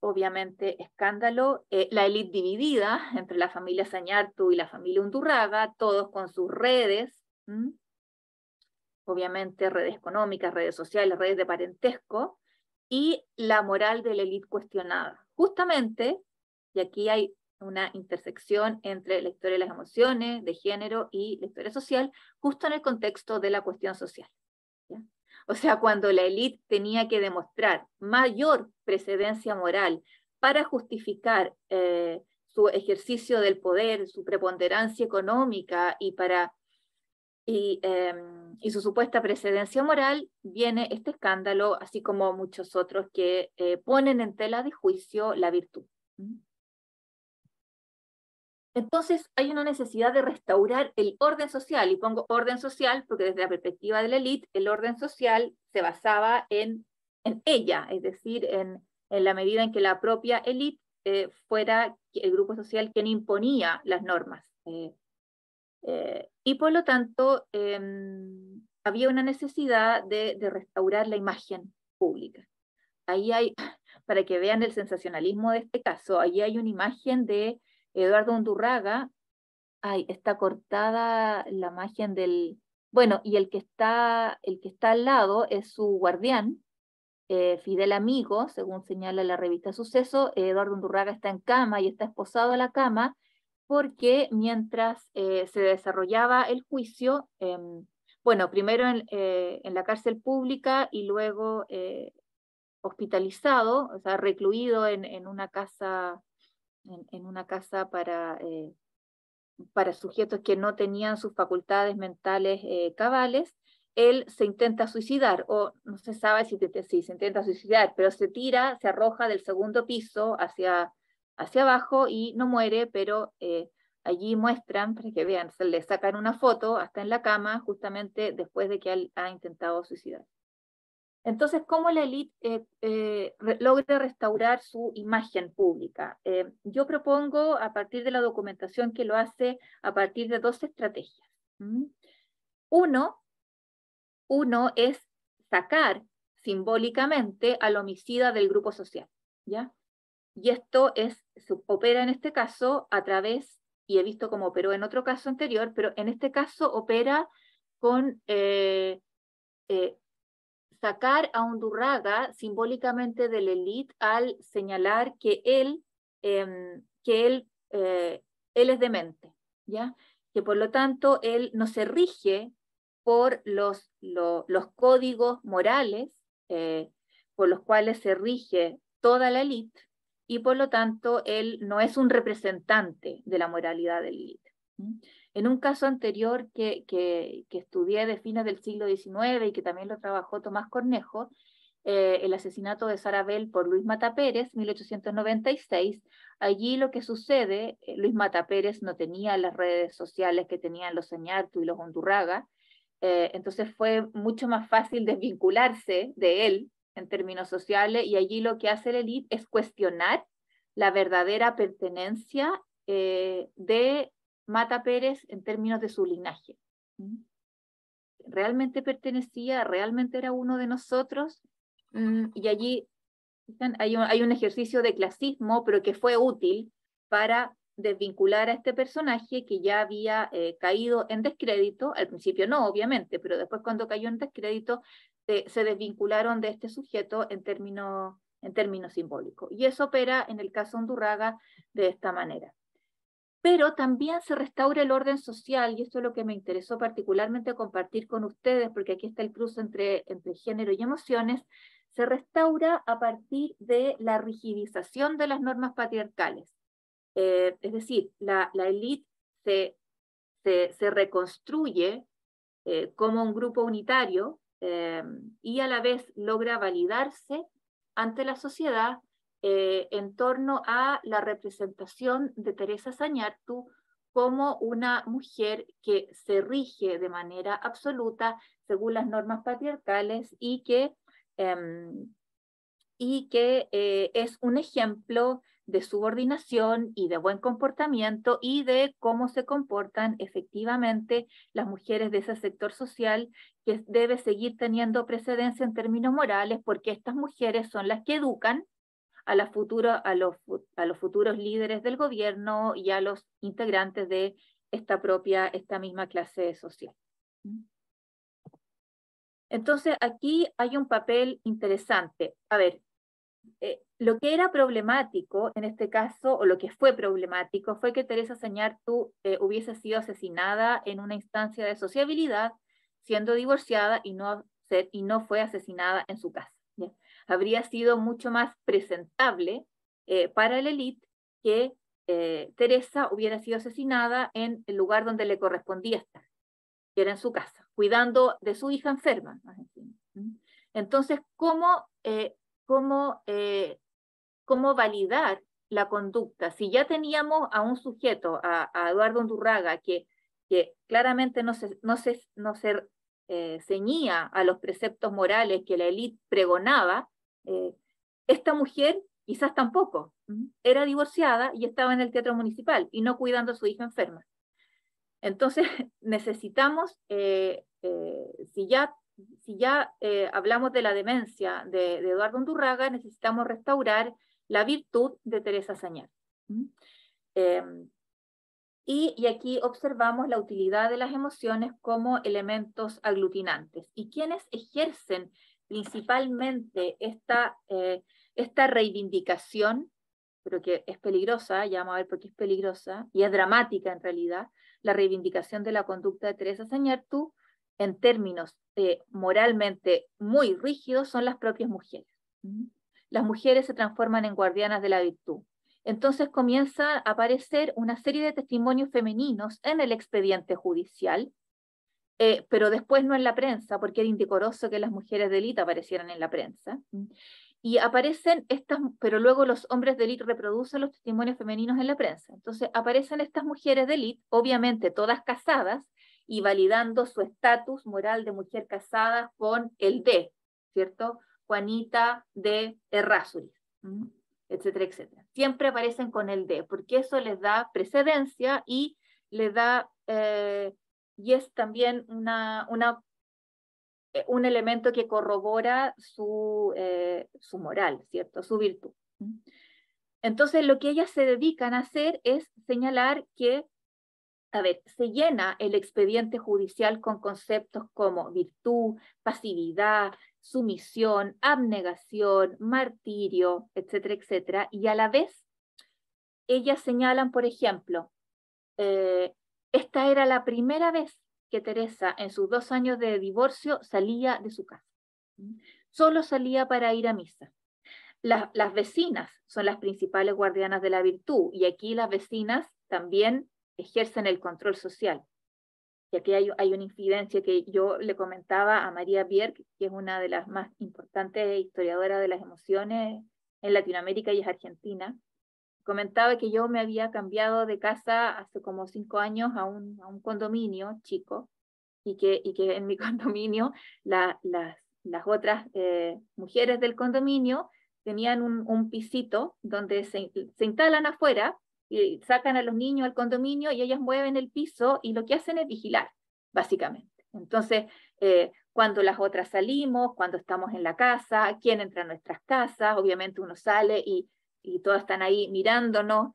Obviamente escándalo, la élite dividida entre la familia Zañartu y la familia Undurraga, todos con sus redes, obviamente redes económicas, redes sociales, redes de parentesco, y la moral de la élite cuestionada. Justamente, y aquí hay una intersección entre la historia de las emociones, de género, y la historia social, justo en el contexto de la cuestión social. ¿Ya? O sea, cuando la élite tenía que demostrar mayor precedencia moral para justificar su ejercicio del poder, su preponderancia económica y su supuesta precedencia moral, viene este escándalo, así como muchos otros que ponen en tela de juicio la virtud. Entonces hay una necesidad de restaurar el orden social, y pongo orden social porque desde la perspectiva de la élite, el orden social se basaba en ella, es decir, en la medida en que la propia élite fuera el grupo social quien imponía las normas. Y por lo tanto, había una necesidad de restaurar la imagen pública. Ahí hay, para que vean el sensacionalismo de este caso, ahí hay una imagen de Eduardo Undurraga. Está cortada la imagen del... Bueno, y el que está al lado es su guardián, Fidel amigo, según señala la revista Suceso. Eduardo Undurraga está en cama y está esposado a la cama porque mientras se desarrollaba el juicio, bueno, primero en la cárcel pública y luego hospitalizado, o sea, recluido en una casa, en una casa para sujetos que no tenían sus facultades mentales cabales. Él se intenta suicidar, o no se sabe si se intenta suicidar, pero se tira, se arroja del segundo piso hacia abajo y no muere, pero allí muestran, para que vean, se le sacan una foto hasta en la cama, justamente después de que él ha intentado suicidar. Entonces, ¿cómo la élite logra restaurar su imagen pública? Yo propongo, a partir de la documentación que lo hace, a partir de 2 estrategias. Uno es sacar simbólicamente al homicida del grupo social, ¿ya? Y esto opera en este caso a través, y he visto cómo operó en otro caso anterior, pero en este caso opera con sacar a Undurraga simbólicamente de la élite al señalar que él es demente, ¿ya? Que por lo tanto él no se rige por los códigos morales por los cuales se rige toda la élite, y por lo tanto él no es un representante de la moralidad de la élite. En un caso anterior que estudié de fines del siglo XIX y que también lo trabajó Tomás Cornejo, el asesinato de Sara Bell por Luis Mata Pérez, 1896, allí lo que sucede, Luis Mata Pérez no tenía las redes sociales que tenían los Oñartu y los Undurraga, entonces fue mucho más fácil desvincularse de él en términos sociales, y allí lo que hace la élite es cuestionar la verdadera pertenencia de Mata Pérez en términos de su linaje. ¿Realmente pertenecía? ¿Realmente era uno de nosotros? Y allí hay un ejercicio de clasismo, pero que fue útil para desvincular a este personaje que ya había caído en descrédito. Al principio no, obviamente, pero después, cuando cayó en descrédito, se desvincularon de este sujeto en términos simbólicos. Y eso opera en el caso Undurraga de esta manera. Pero también se restaura el orden social, y esto es lo que me interesó particularmente compartir con ustedes, porque aquí está el cruce entre género y emociones. Se restaura a partir de la rigidización de las normas patriarcales. Es decir, la élite se reconstruye como un grupo unitario y a la vez logra validarse ante la sociedad en torno a la representación de Teresa Zañartu como una mujer que se rige de manera absoluta según las normas patriarcales y que es un ejemplo de subordinación y de buen comportamiento y de cómo se comportan efectivamente las mujeres de ese sector social, que debe seguir teniendo precedencia en términos morales, porque estas mujeres son las que educan a los futuros líderes del gobierno y a los integrantes de esta misma clase social. Entonces, aquí hay un papel interesante. A ver, lo que era problemático en este caso, o lo que fue problemático, fue que Teresa Zañartu hubiese sido asesinada en una instancia de sociabilidad, siendo divorciada, y no fue asesinada en su casa, ¿ya? Habría sido mucho más presentable para la élite que Teresa hubiera sido asesinada en el lugar donde le correspondía estar, que era en su casa, cuidando de su hija enferma. Entonces, ¿cómo validar la conducta? Si ya teníamos a un sujeto, a Eduardo Undurraga, que claramente no se ceñía a los preceptos morales que la élite pregonaba, esta mujer quizás tampoco. Era divorciada y estaba en el teatro municipal y no cuidando a su hija enferma. Entonces necesitamos, si ya hablamos de la demencia de Eduardo Undurraga, necesitamos restaurar la virtud de Teresa Zañartu. Y aquí observamos la utilidad de las emociones como elementos aglutinantes. ¿Y quiénes ejercen principalmente esta reivindicación, pero que es peligrosa, ya vamos a ver por qué es peligrosa, y es dramática en realidad, la reivindicación de la conducta de Teresa Sañartu, en términos moralmente muy rígidos, son las propias mujeres. Las mujeres se transforman en guardianas de la virtud. Entonces comienza a aparecer una serie de testimonios femeninos en el expediente judicial, pero después no en la prensa, porque era indecoroso que las mujeres de élite aparecieran en la prensa. Y aparecen estas, pero luego los hombres de élite reproducen los testimonios femeninos en la prensa. Entonces aparecen estas mujeres de élite, obviamente todas casadas, y validando su estatus moral de mujer casada con el de, ¿cierto? Juanita de Errázuriz, etcétera, etcétera. Siempre aparecen con el de, porque eso les da precedencia y les da, y es también un elemento que corrobora su moral, ¿cierto? Su virtud. Entonces, lo que ellas se dedican a hacer es señalar que, a ver, se llena el expediente judicial con conceptos como virtud, pasividad, sumisión, abnegación, martirio, etcétera, etcétera, y a la vez ellas señalan, por ejemplo, esta era la primera vez que Teresa en sus 2 años de divorcio salía de su casa. Solo salía para ir a misa. Las vecinas son las principales guardianas de la virtud, y aquí las vecinas también ejercen el control social. Y aquí hay una incidencia que yo le comentaba a María Bierk, que es una de las más importantes historiadoras de las emociones en Latinoamérica y es argentina. Comentaba que yo me había cambiado de casa hace como 5 años a un condominio chico, y que en mi condominio las otras mujeres del condominio tenían un pisito donde se instalan afuera y sacan a los niños al condominio y ellas mueven el piso y lo que hacen es vigilar, básicamente. Entonces, cuando las otras salimos, cuando estamos en la casa, quién entra a nuestras casas, obviamente uno sale y todas están ahí mirándonos.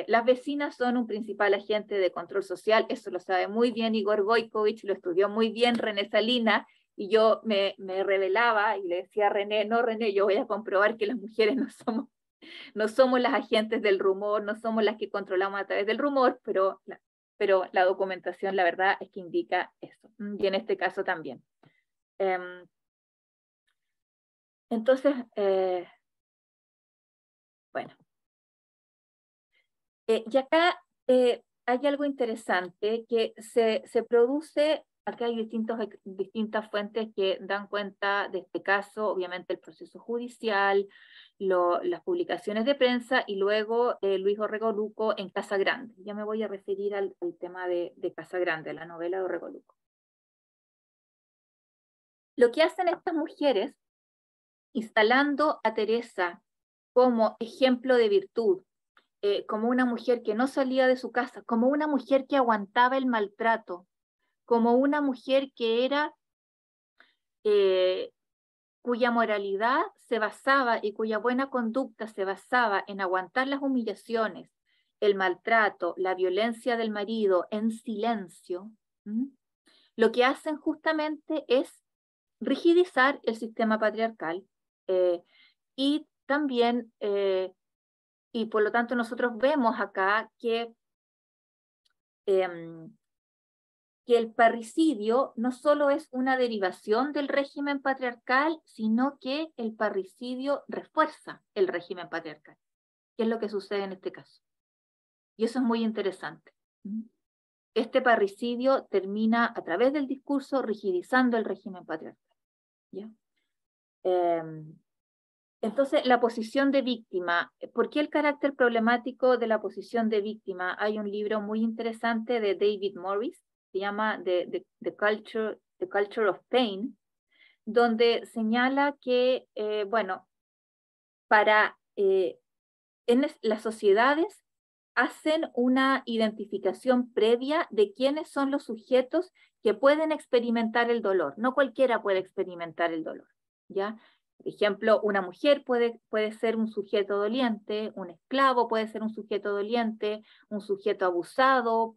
Las vecinas son un principal agente de control social, eso lo sabe muy bien Igor Goikovich, lo estudió muy bien René Salinas, y yo me rebelaba y le decía a René, no René, yo voy a comprobar que las mujeres no somos las agentes del rumor, no somos las que controlamos a través del rumor, pero la documentación la verdad es que indica eso, y en este caso también. Entonces, bueno. Y acá hay algo interesante que se produce, acá hay distintas fuentes que dan cuenta de este caso, obviamente el proceso judicial, las publicaciones de prensa y luego Luis Orrego-Luco en Casa Grande. Ya me voy a referir al tema de Casa Grande, la novela de Orrego-Luco. Lo que hacen estas mujeres, instalando a Teresa como ejemplo de virtud, como una mujer que no salía de su casa, como una mujer que aguantaba el maltrato, como una mujer que era, cuya moralidad se basaba y cuya buena conducta se basaba en aguantar las humillaciones, el maltrato, la violencia del marido en silencio. Lo que hacen justamente es rigidizar el sistema patriarcal y también y por lo tanto nosotros vemos acá que el parricidio no solo es una derivación del régimen patriarcal, sino que el parricidio refuerza el régimen patriarcal, que es lo que sucede en este caso. Y eso es muy interesante. Este parricidio termina a través del discurso rigidizando el régimen patriarcal. ¿Ya? Entonces, la posición de víctima. ¿Por qué el carácter problemático de la posición de víctima? Hay un libro muy interesante de David Morris, se llama The Culture of Pain, donde señala que, bueno, en las sociedades hacen una identificación previa de quiénes son los sujetos que pueden experimentar el dolor. No cualquiera puede experimentar el dolor, ¿ya? Por ejemplo, una mujer puede ser un sujeto doliente, un esclavo puede ser un sujeto doliente, un sujeto abusado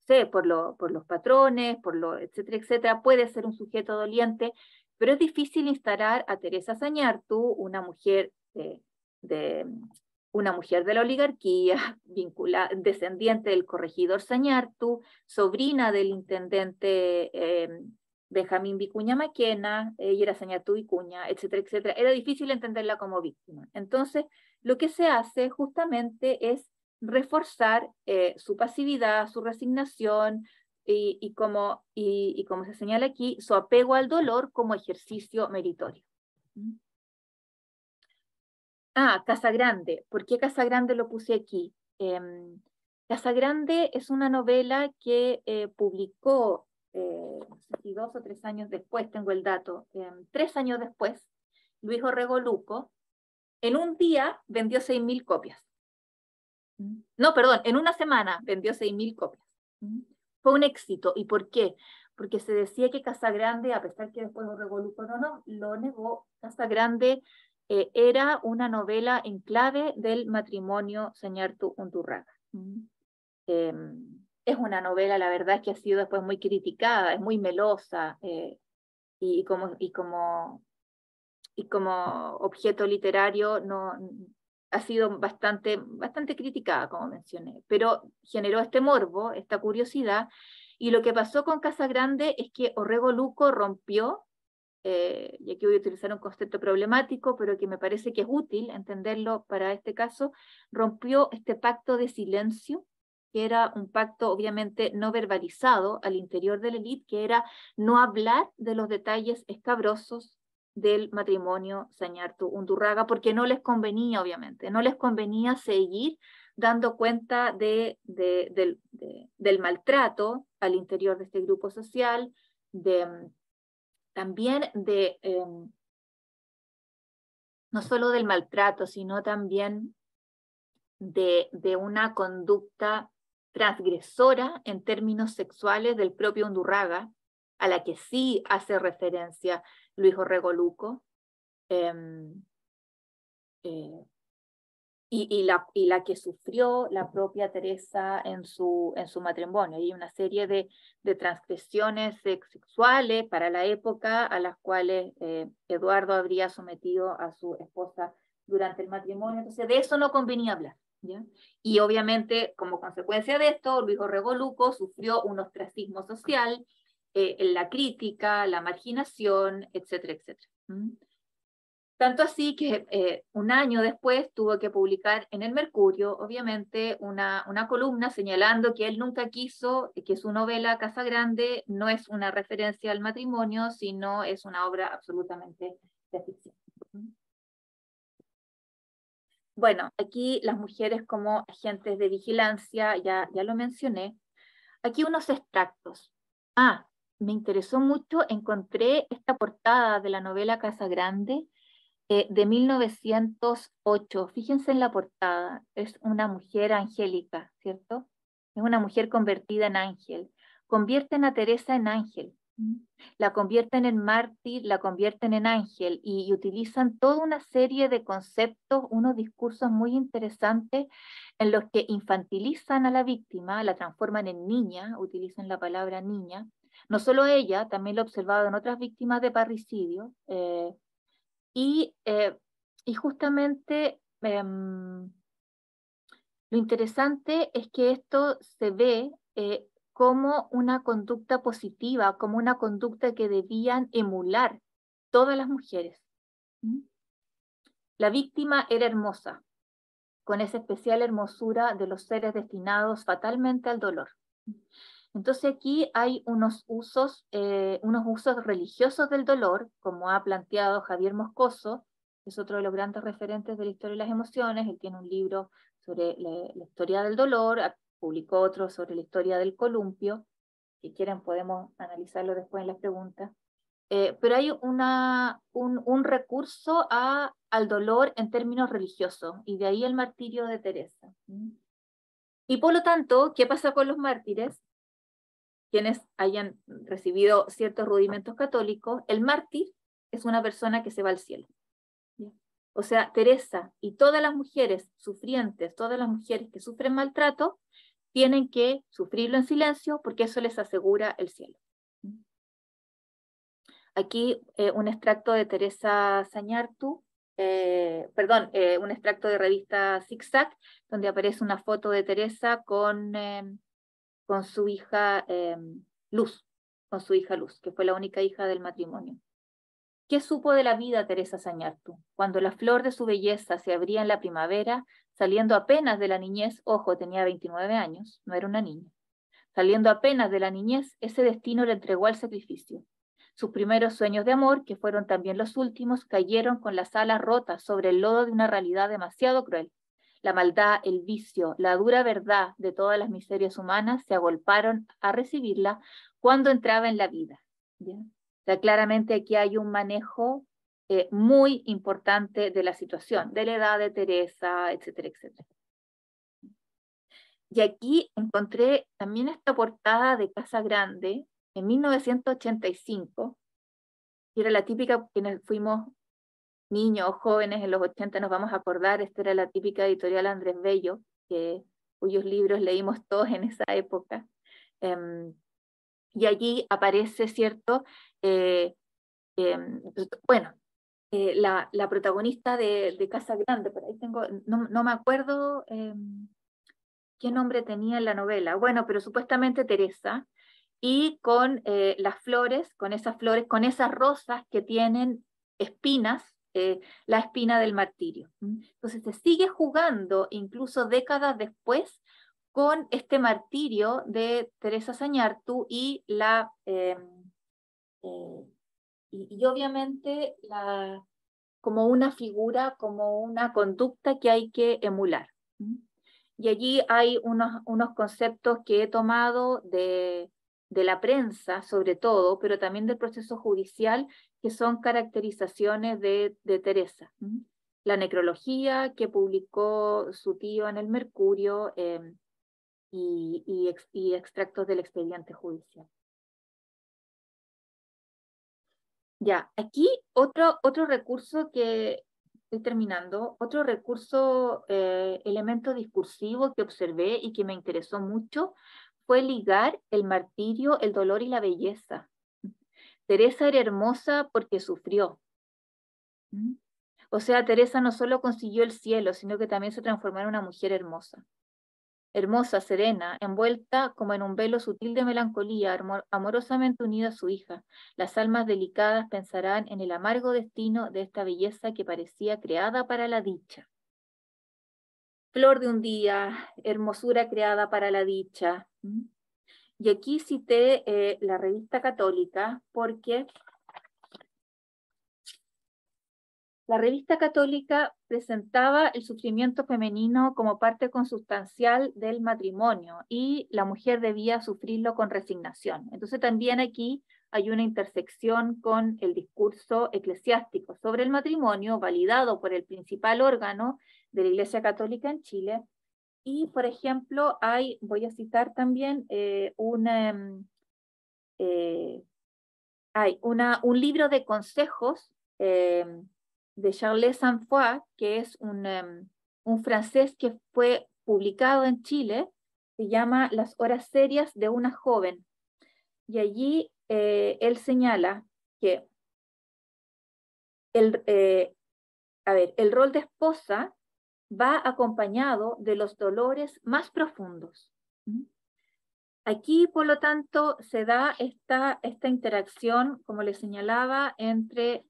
sé, por los patrones, etcétera, etcétera, puede ser un sujeto doliente, pero es difícil instalar a Teresa Zañartu, una mujer una mujer de la oligarquía, descendiente del corregidor Zañartu, sobrina del intendente Benjamín Vicuña Maquena, ella era Zañartu Vicuña, etcétera, etcétera. Era difícil entenderla como víctima. Entonces, lo que se hace justamente es reforzar su pasividad, su resignación, y como se señala aquí, su apego al dolor como ejercicio meritorio. Casagrande. ¿Por qué Casagrande lo puse aquí? Casagrande es una novela que publicó, no sé si 2 o 3 años después, tengo el dato, 3 años después, Luis Orrego Luco. En un día vendió 6.000 copias. No, perdón, en una semana vendió 6.000 copias. Fue un éxito. ¿Y por qué? Porque se decía que Casagrande, a pesar que después Orrego Luco no lo negó, Casagrande era una novela en clave del matrimonio Zañartu-Undurraga. Es una novela, la verdad, que ha sido después muy criticada, es muy melosa, y como objeto literario ha sido bastante criticada, como mencioné, pero generó este morbo, esta curiosidad, y lo que pasó con Casagrande es que Orrego Luco rompió, y aquí voy a utilizar un concepto problemático, pero que me parece que es útil entenderlo para este caso, rompió este pacto de silencio, que era un pacto obviamente no verbalizado al interior de la élite, que era no hablar de los detalles escabrosos del matrimonio Zañartu-Undurraga, porque no les convenía, obviamente, no les convenía seguir dando cuenta del maltrato al interior de este grupo social, también no solo del maltrato, sino también de una conducta transgresora en términos sexuales del propio Undurraga, a la que sí hace referencia Luis Orrego Luco, y la que sufrió la propia Teresa en su matrimonio. Hay una serie de transgresiones sexuales para la época a las cuales Eduardo habría sometido a su esposa durante el matrimonio. Entonces de eso no convenía hablar, ¿ya? Y obviamente como consecuencia de esto, Luis Orrego Luco sufrió un ostracismo social, la crítica, la marginación, etcétera, etcétera. Tanto así que un año después tuvo que publicar en el Mercurio, obviamente, una columna señalando que él nunca quiso, que su novela Casagrande no es una referencia al matrimonio, sino es una obra absolutamente de ficción. Bueno, aquí las mujeres como agentes de vigilancia, ya lo mencioné. Aquí unos extractos. Me interesó mucho, encontré esta portada de la novela Casagrande, de 1908. Fíjense en la portada, es una mujer angélica, ¿cierto? Es una mujer convertida en ángel. Convierten a Teresa en ángel, la convierten en mártir, la convierten en ángel, y utilizan toda una serie de conceptos, unos discursos muy interesantes en los que infantilizan a la víctima, la transforman en niña, utilizan la palabra niña. No solo ella, también lo he observado en otras víctimas de parricidio, y justamente lo interesante es que esto se ve como una conducta positiva, como una conducta que debían emular todas las mujeres. La víctima era hermosa, con esa especial hermosura de los seres destinados fatalmente al dolor. Entonces aquí hay unos usos religiosos del dolor, como ha planteado Javier Moscoso, que es otro de los grandes referentes de la historia de las emociones. Él tiene un libro sobre la historia del dolor, publicó otro sobre la historia del columpio. Si quieren podemos analizarlo después en las preguntas. Pero hay un recurso al dolor en términos religiosos, y de ahí el martirio de Teresa. Y por lo tanto, ¿qué pasa con los mártires? Quienes hayan recibido ciertos rudimentos católicos, el mártir es una persona que se va al cielo. O sea, Teresa y todas las mujeres sufrientes, todas las mujeres que sufren maltrato, tienen que sufrirlo en silencio porque eso les asegura el cielo. Aquí un extracto de Teresa Sañartu, un extracto de revista Zigzag, donde aparece una foto de Teresa con su hija Luz, que fue la única hija del matrimonio. ¿Qué supo de la vida Teresa Sañartu? Cuando la flor de su belleza se abría en la primavera, saliendo apenas de la niñez, ojo, tenía 29 años, no era una niña, saliendo apenas de la niñez, ese destino le entregó al sacrificio. Sus primeros sueños de amor, que fueron también los últimos, cayeron con las alas rotas sobre el lodo de una realidad demasiado cruel. La maldad, el vicio, la dura verdad de todas las miserias humanas se agolparon a recibirla cuando entraba en la vida. ¿Bien? O sea, claramente aquí hay un manejo muy importante de la situación, de la edad de Teresa, etcétera, etcétera. Y aquí encontré también esta portada de Casa Grande, en 1985, que era la típica, quienes fuimos niños o jóvenes en los 80 nos vamos a acordar, esta era la típica editorial Andrés Bello, cuyos libros leímos todos en esa época. Y allí aparece, ¿cierto? La protagonista de Casa Grande, por ahí tengo, no me acuerdo qué nombre tenía en la novela, bueno, pero supuestamente Teresa, y con las flores, con esas rosas que tienen espinas, la espina del martirio. Entonces se sigue jugando, incluso décadas después, con este martirio de Teresa Sañartu y obviamente como una figura, como una conducta que hay que emular. Y allí hay unos conceptos que he tomado de la prensa, sobre todo, pero también del proceso judicial, que son caracterizaciones de Teresa. La necrología que publicó su tío en el Mercurio y extractos del expediente judicial. Ya, aquí otro recurso que estoy terminando, otro recurso, elemento discursivo que observé y que me interesó mucho fue ligar el martirio, el dolor y la belleza. Teresa era hermosa porque sufrió. O sea, Teresa no solo consiguió el cielo, sino que también se transformó en una mujer hermosa. Hermosa, serena, envuelta como en un velo sutil de melancolía, amorosamente unida a su hija. Las almas delicadas pensarán en el amargo destino de esta belleza que parecía creada para la dicha. Flor de un día, hermosura creada para la dicha. Y aquí cité la revista Católica porque la revista Católica presentaba el sufrimiento femenino como parte consustancial del matrimonio y la mujer debía sufrirlo con resignación. Entonces también aquí hay una intersección con el discurso eclesiástico sobre el matrimonio, validado por el principal órgano de la Iglesia Católica en Chile. Y, por ejemplo, voy a citar también un libro de consejos de Charles Sanfoix, que es un francés que fue publicado en Chile, se llama Las horas serias de una joven. Y allí él señala que el rol de esposa va acompañado de los dolores más profundos. Aquí, por lo tanto, se da esta interacción, como les señalaba, entre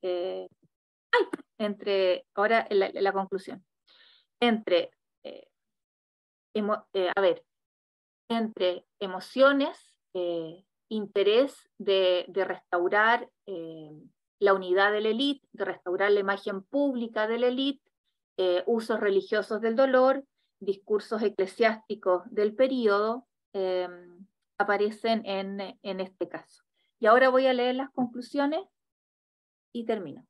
ahora la conclusión, entre emociones, interés de restaurar la unidad de la élite, de restaurar la imagen pública de la élite, usos religiosos del dolor, discursos eclesiásticos del período, aparecen en este caso. Y ahora voy a leer las conclusiones y termino.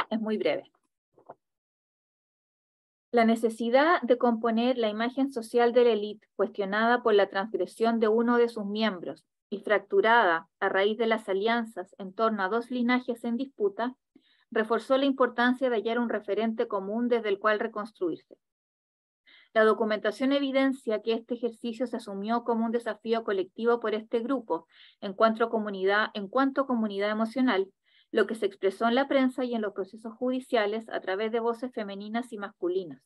Es muy breve. La necesidad de componer la imagen social de la élite, cuestionada por la transgresión de uno de sus miembros y fracturada a raíz de las alianzas en torno a dos linajes en disputa, reforzó la importancia de hallar un referente común desde el cual reconstruirse. La documentación evidencia que este ejercicio se asumió como un desafío colectivo por este grupo, en cuanto a comunidad emocional, lo que se expresó en la prensa y en los procesos judiciales a través de voces femeninas y masculinas.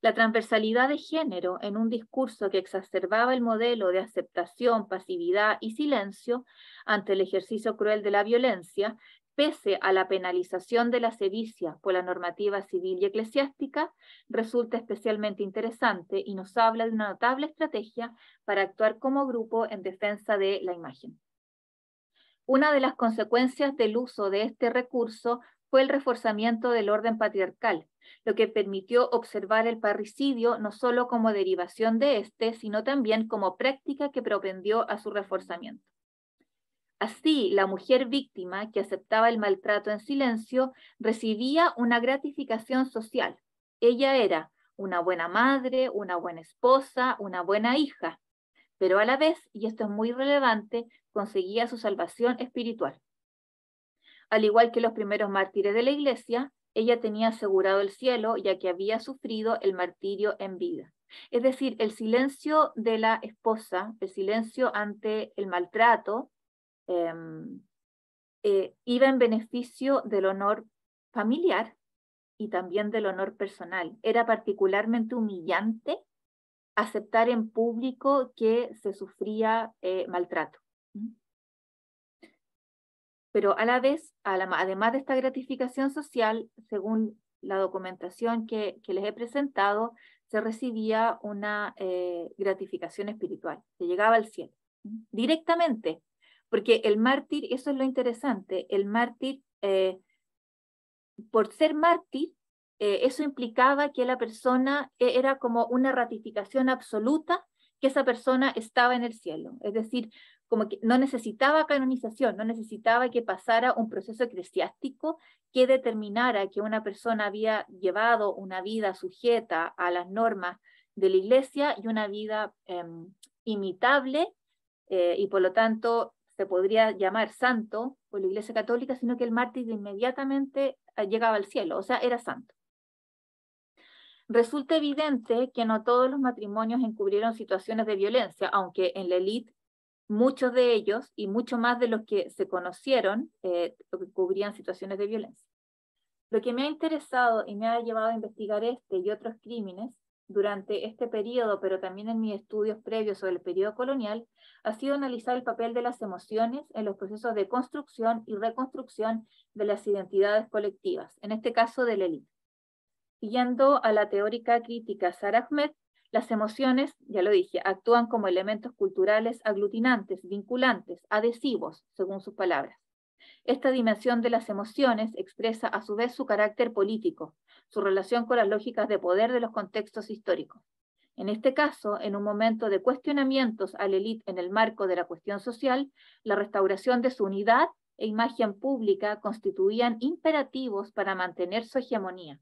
La transversalidad de género en un discurso que exacerbaba el modelo de aceptación, pasividad y silencio ante el ejercicio cruel de la violencia, pese a la penalización de la sevicia por la normativa civil y eclesiástica, resulta especialmente interesante y nos habla de una notable estrategia para actuar como grupo en defensa de la imagen. Una de las consecuencias del uso de este recurso fue el reforzamiento del orden patriarcal, lo que permitió observar el parricidio no solo como derivación de este, sino también como práctica que propendió a su reforzamiento. Así, la mujer víctima que aceptaba el maltrato en silencio recibía una gratificación social. Ella era una buena madre, una buena esposa, una buena hija, pero a la vez, y esto es muy relevante, conseguía su salvación espiritual. Al igual que los primeros mártires de la Iglesia, ella tenía asegurado el cielo, ya que había sufrido el martirio en vida. Es decir, el silencio de la esposa, el silencio ante el maltrato, iba en beneficio del honor familiar y también del honor personal. Era particularmente humillante aceptar en público que se sufría maltrato. Pero a la vez, además de esta gratificación social, según la documentación que les he presentado, se recibía una gratificación espiritual, se llegaba al cielo, directamente, porque el mártir, eso es lo interesante, el mártir, por ser mártir, eso implicaba que la persona era como una ratificación absoluta que esa persona estaba en el cielo, es decir, como que no necesitaba canonización, no necesitaba que pasara un proceso eclesiástico que determinara que una persona había llevado una vida sujeta a las normas de la Iglesia y una vida imitable, y por lo tanto se podría llamar santo por la Iglesia Católica, sino que el mártir inmediatamente llegaba al cielo, o sea, era santo. Resulta evidente que no todos los matrimonios encubrieron situaciones de violencia, aunque en la élite muchos de ellos, y mucho más de los que se conocieron, cubrían situaciones de violencia. Lo que me ha interesado y me ha llevado a investigar este y otros crímenes durante este periodo, pero también en mis estudios previos sobre el periodo colonial, ha sido analizar el papel de las emociones en los procesos de construcción y reconstrucción de las identidades colectivas, en este caso de la élite. Siguiendo a la teórica crítica Sara Ahmed, las emociones, ya lo dije, actúan como elementos culturales aglutinantes, vinculantes, adhesivos, según sus palabras. Esta dimensión de las emociones expresa a su vez su carácter político, su relación con las lógicas de poder de los contextos históricos. En este caso, en un momento de cuestionamientos a la élite en el marco de la cuestión social, la restauración de su unidad e imagen pública constituían imperativos para mantener su hegemonía.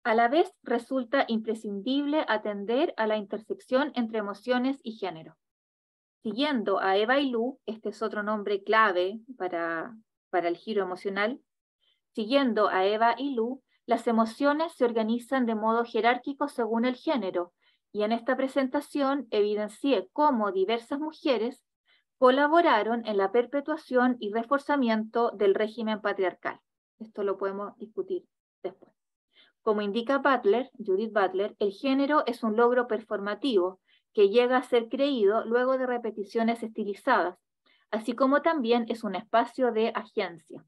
A la vez, resulta imprescindible atender a la intersección entre emociones y género. Siguiendo a Eva Illouz, este es otro nombre clave para el giro emocional, siguiendo a Eva Illouz, las emociones se organizan de modo jerárquico según el género, y en esta presentación evidencié cómo diversas mujeres colaboraron en la perpetuación y reforzamiento del régimen patriarcal. Esto lo podemos discutir después. Como indica Judith Butler, el género es un logro performativo que llega a ser creído luego de repeticiones estilizadas, así como también es un espacio de agencia.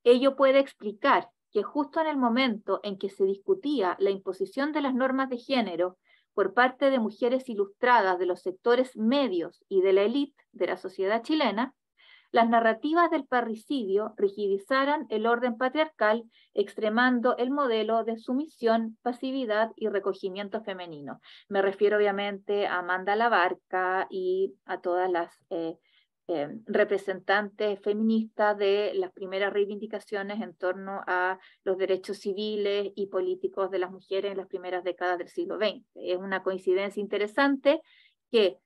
Ello puede explicar que justo en el momento en que se discutía la imposición de las normas de género por parte de mujeres ilustradas de los sectores medios y de la élite de la sociedad chilena, las narrativas del parricidio rigidizaran el orden patriarcal, extremando el modelo de sumisión, pasividad y recogimiento femenino. Me refiero obviamente a Amanda Labarca y a todas las representantes feministas de las primeras reivindicaciones en torno a los derechos civiles y políticos de las mujeres en las primeras décadas del siglo XX. Es una coincidencia interesante que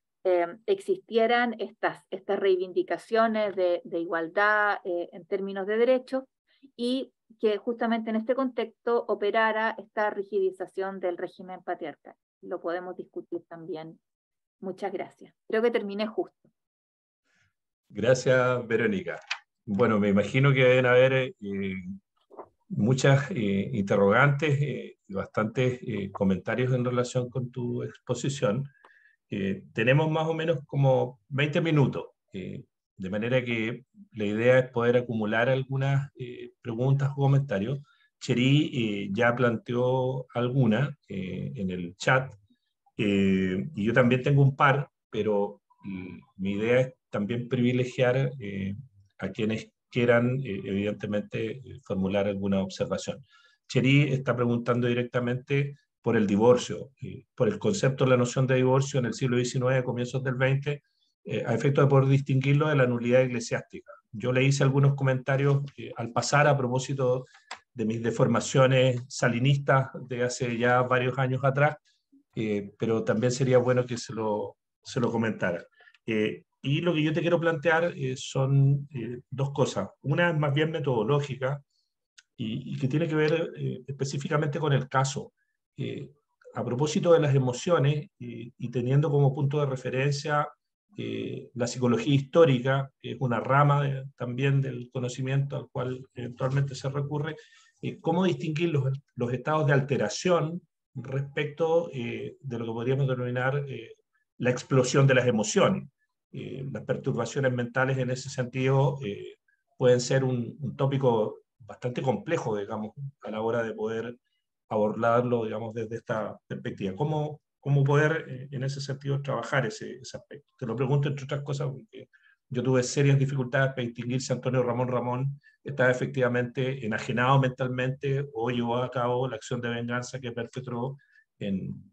existieran estas reivindicaciones de igualdad en términos de derechos, y que justamente en este contexto operara esta rigidización del régimen patriarcal. Lo podemos discutir también. Muchas gracias. Creo que terminé justo. Gracias, Verónica. Bueno, me imagino que deben haber muchas interrogantes y bastantes comentarios en relación con tu exposición. Tenemos más o menos como 20 minutos, de manera que la idea es poder acumular algunas preguntas o comentarios. Cheri ya planteó alguna en el chat, y yo también tengo un par, pero mi idea es también privilegiar a quienes quieran, evidentemente, formular alguna observación. Cheri está preguntando directamente por el divorcio, por el concepto de la noción de divorcio en el siglo XIX, comienzos del XX, a efecto de poder distinguirlo de la nulidad eclesiástica. Yo le hice algunos comentarios al pasar a propósito de mis deformaciones salinistas de hace ya varios años atrás, pero también sería bueno que se lo comentara. Y lo que yo te quiero plantear son dos cosas. Una es más bien metodológica y que tiene que ver específicamente con el caso. A propósito de las emociones y teniendo como punto de referencia la psicología histórica, que es una rama también del conocimiento al cual eventualmente se recurre, cómo distinguir los estados de alteración respecto de lo que podríamos denominar la explosión de las emociones. Las perturbaciones mentales en ese sentido pueden ser un tópico bastante complejo, digamos, a la hora de poder abordarlo, digamos, desde esta perspectiva. ¿Cómo poder, en ese sentido, trabajar ese aspecto? Te lo pregunto, entre otras cosas, porque yo tuve serias dificultades para distinguir si Antonio Ramón estaba efectivamente enajenado mentalmente o llevó a cabo la acción de venganza que perpetró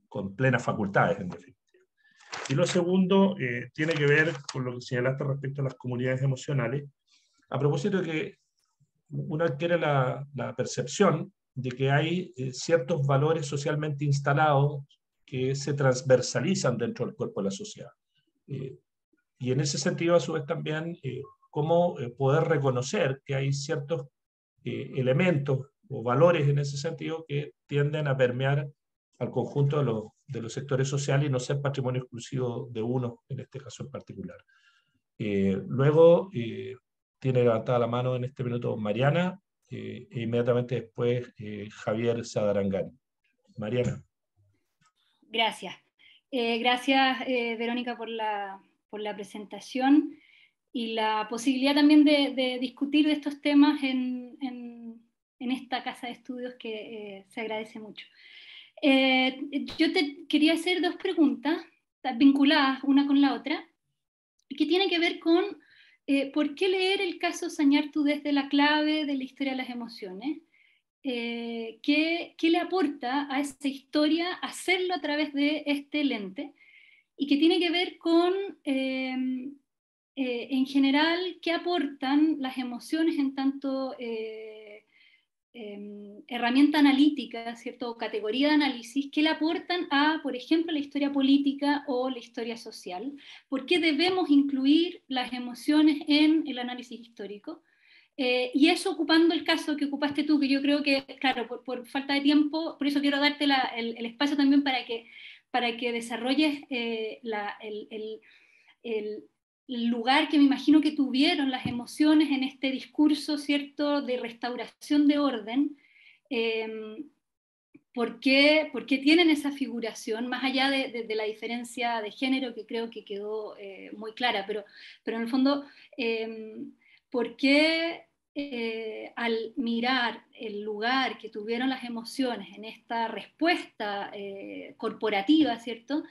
con plenas facultades, en definitiva. Y lo segundo tiene que ver con lo que señalaste respecto a las comunidades emocionales, a propósito de que uno adquiere la percepción de que hay ciertos valores socialmente instalados que se transversalizan dentro del cuerpo de la sociedad. Y en ese sentido, a su vez, también cómo poder reconocer que hay ciertos elementos o valores en ese sentido que tienden a permear al conjunto de los sectores sociales y no ser patrimonio exclusivo de uno, en este caso en particular. Luego, tiene levantada la mano en este minuto Mariana, e inmediatamente después Javier Sadarangani. Mariana. Gracias. Gracias, Verónica, por la presentación y la posibilidad también de discutir de estos temas en esta casa de estudios que se agradece mucho. Yo te quería hacer dos preguntas vinculadas una con la otra, que tienen que ver con por qué leer el caso Sañartu desde la clave de la historia de las emociones. ¿Qué le aporta a esta historia hacerlo a través de este lente? Y que tiene que ver con, en general, qué aportan las emociones en tanto herramienta analítica, ¿cierto? O categoría de análisis, qué le aportan a, por ejemplo, la historia política o la historia social. ¿Por qué debemos incluir las emociones en el análisis histórico? Y eso ocupando el caso que ocupaste tú, que yo creo que, claro, por falta de tiempo, por eso quiero darte el espacio también para que desarrolles el lugar que me imagino que tuvieron las emociones en este discurso, ¿cierto?, de restauración de orden. ¿Por qué tienen esa figuración, más allá de la diferencia de género que creo que quedó muy clara, pero en el fondo, ¿por qué al mirar el lugar que tuvieron las emociones en esta respuesta corporativa, ¿cierto?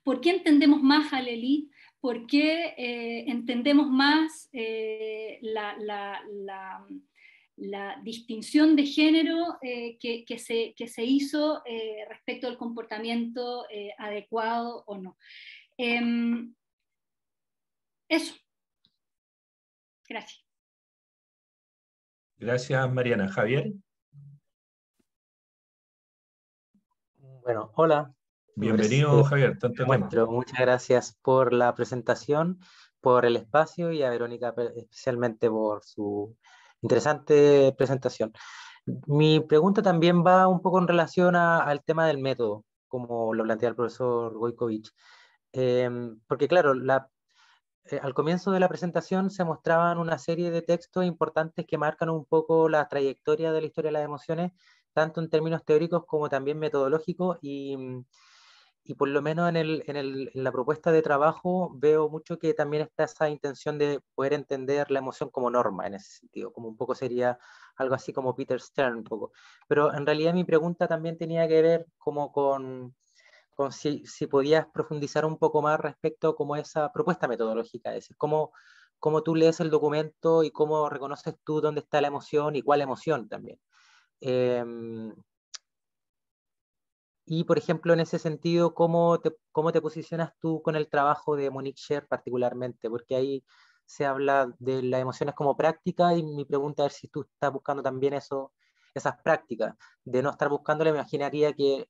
¿Por qué entendemos más a la élite? ¿Por qué entendemos más la distinción de género que se hizo respecto al comportamiento adecuado o no? Eso. Gracias. Gracias, Mariana. Javier. Bueno, hola. Bienvenido, Javier. Tanto tiempo. Muchas gracias por la presentación, por el espacio y a Verónica especialmente por su Interesante presentación. Mi pregunta también va un poco en relación al tema del método, como lo plantea el profesor Wojtowicz. Porque claro, al comienzo de la presentación se mostraban una serie de textos importantes que marcan un poco la trayectoria de la historia de las emociones, tanto en términos teóricos como también metodológicos, y por lo menos en la propuesta de trabajo veo mucho que también está esa intención de poder entender la emoción como norma en ese sentido, como un poco sería algo así como Peter Stern un poco. Pero en realidad mi pregunta también tenía que ver como con si podías profundizar un poco más respecto como esa propuesta metodológica, es decir, cómo tú lees el documento y cómo reconoces tú dónde está la emoción y cuál emoción también. Y, por ejemplo, en ese sentido, cómo te posicionas tú con el trabajo de Monique Sher particularmente? Porque ahí se habla de las emociones como práctica y mi pregunta es si tú estás buscando también esas prácticas. De no estar buscando, me imaginaría que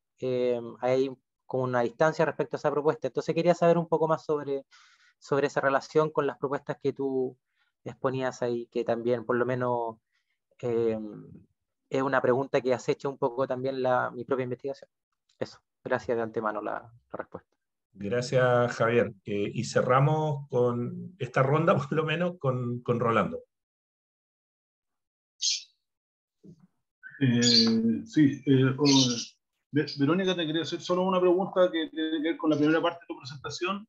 hay como una distancia respecto a esa propuesta. Entonces quería saber un poco más sobre esa relación con las propuestas que tú exponías ahí, que también por lo menos eh, es una pregunta que has hecho un poco también mi propia investigación. Eso, gracias de antemano la respuesta. Gracias, Javier. Y cerramos con esta ronda, por lo menos, con Rolando. Sí, Verónica, te quería hacer solo una pregunta que tiene que ver con la primera parte de tu presentación,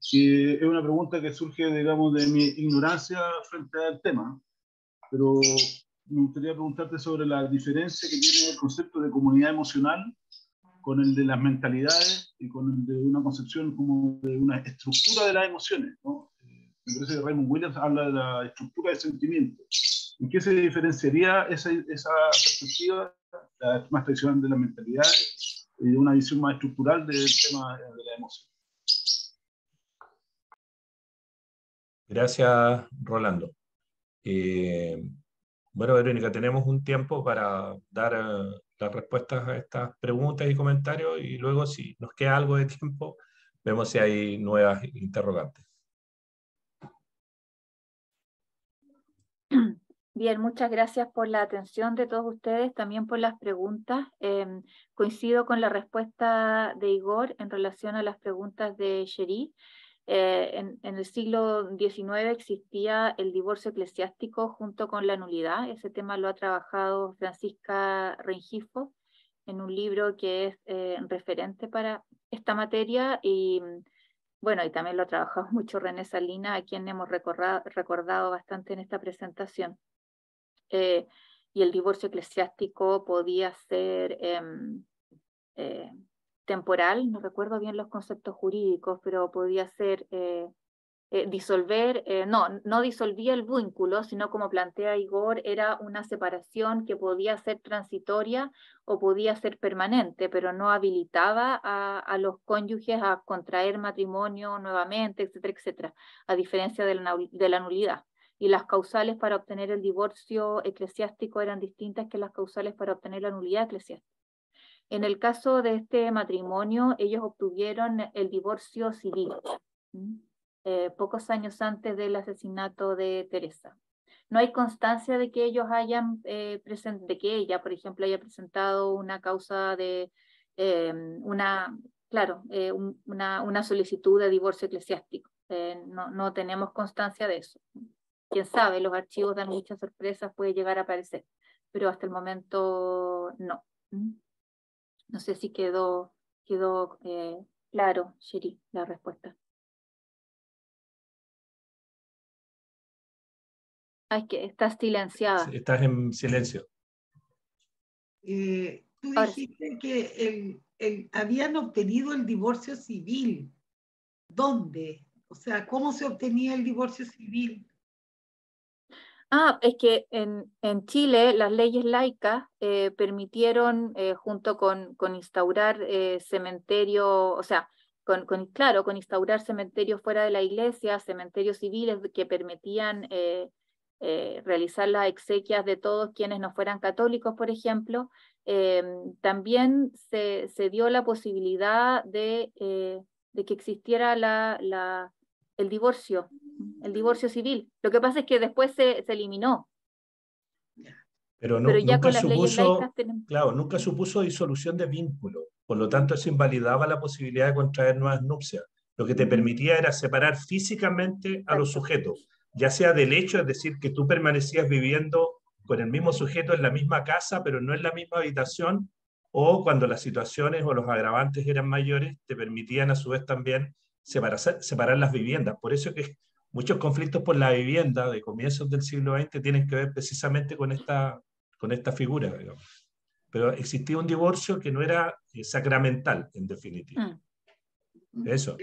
que es una pregunta que surge, digamos, de mi ignorancia frente al tema, pero me gustaría preguntarte sobre la diferencia que tiene el concepto de comunidad emocional con el de las mentalidades y con el de una concepción como de una estructura de las emociones, ¿no? Me parece que Raymond Williams habla de la estructura de sentimientos. ¿En qué se diferenciaría esa perspectiva, la más tradicional de la mentalidad y de una visión más estructural del tema de la emoción? Gracias, Rolando. Bueno, Verónica, tenemos un tiempo para dar las respuestas a estas preguntas y comentarios y luego, si nos queda algo de tiempo, vemos si hay nuevas interrogantes. Bien, muchas gracias por la atención de todos ustedes, también por las preguntas. Coincido con la respuesta de Igor en relación a las preguntas de Cherie. En el siglo XIX existía el divorcio eclesiástico junto con la nulidad. Ese tema lo ha trabajado Francisca Rengifo en un libro que es referente para esta materia y bueno, y también lo ha trabajado mucho René Salinas, a quien hemos recordado bastante en esta presentación. Y el divorcio eclesiástico podía ser temporal, no recuerdo bien los conceptos jurídicos, pero podía ser disolver, no disolvía el vínculo, sino como plantea Igor, era una separación que podía ser transitoria o podía ser permanente, pero no habilitaba a los cónyuges a contraer matrimonio nuevamente, etcétera, etcétera, a diferencia de la nulidad. Y las causales para obtener el divorcio eclesiástico eran distintas que las causales para obtener la nulidad eclesiástica. En el caso de este matrimonio, ellos obtuvieron el divorcio civil, pocos años antes del asesinato de Teresa. No hay constancia de que ellos hayan de que ella, por ejemplo, haya presentado una causa de una solicitud de divorcio eclesiástico. No tenemos constancia de eso. Quién sabe, los archivos dan muchas sorpresas, puede llegar a aparecer, pero hasta el momento no. No sé si quedó claro, Cherie, la respuesta. Es que estás silenciada. Estás en silencio. Tú Ahora dijiste que habían obtenido el divorcio civil. ¿Dónde? O sea, ¿cómo se obtenía el divorcio civil? es que en Chile las leyes laicas permitieron, junto con instaurar cementerio, o sea, con instaurar cementerios fuera de la iglesia, cementerios civiles que permitían realizar las exequias de todos quienes no fueran católicos, por ejemplo, también se dio la posibilidad de que existiera el divorcio civil. Lo que pasa es que después se eliminó. Pero Pero ya nunca con las leyes laicas supuso, tenemos... claro, nunca supuso disolución de vínculo. Por lo tanto, eso invalidaba la posibilidad de contraer nuevas nupcias. Lo que te permitía era separar físicamente a los Exacto. sujetos, ya sea del hecho, es decir, que tú permanecías viviendo con el mismo sujeto en la misma casa, pero no en la misma habitación, o cuando las situaciones o los agravantes eran mayores, te permitían a su vez también separar las viviendas. Por eso que muchos conflictos por la vivienda de comienzos del siglo XX tienen que ver precisamente con esta figura, digamos. Pero existía un divorcio que no era sacramental, en definitiva. Eso.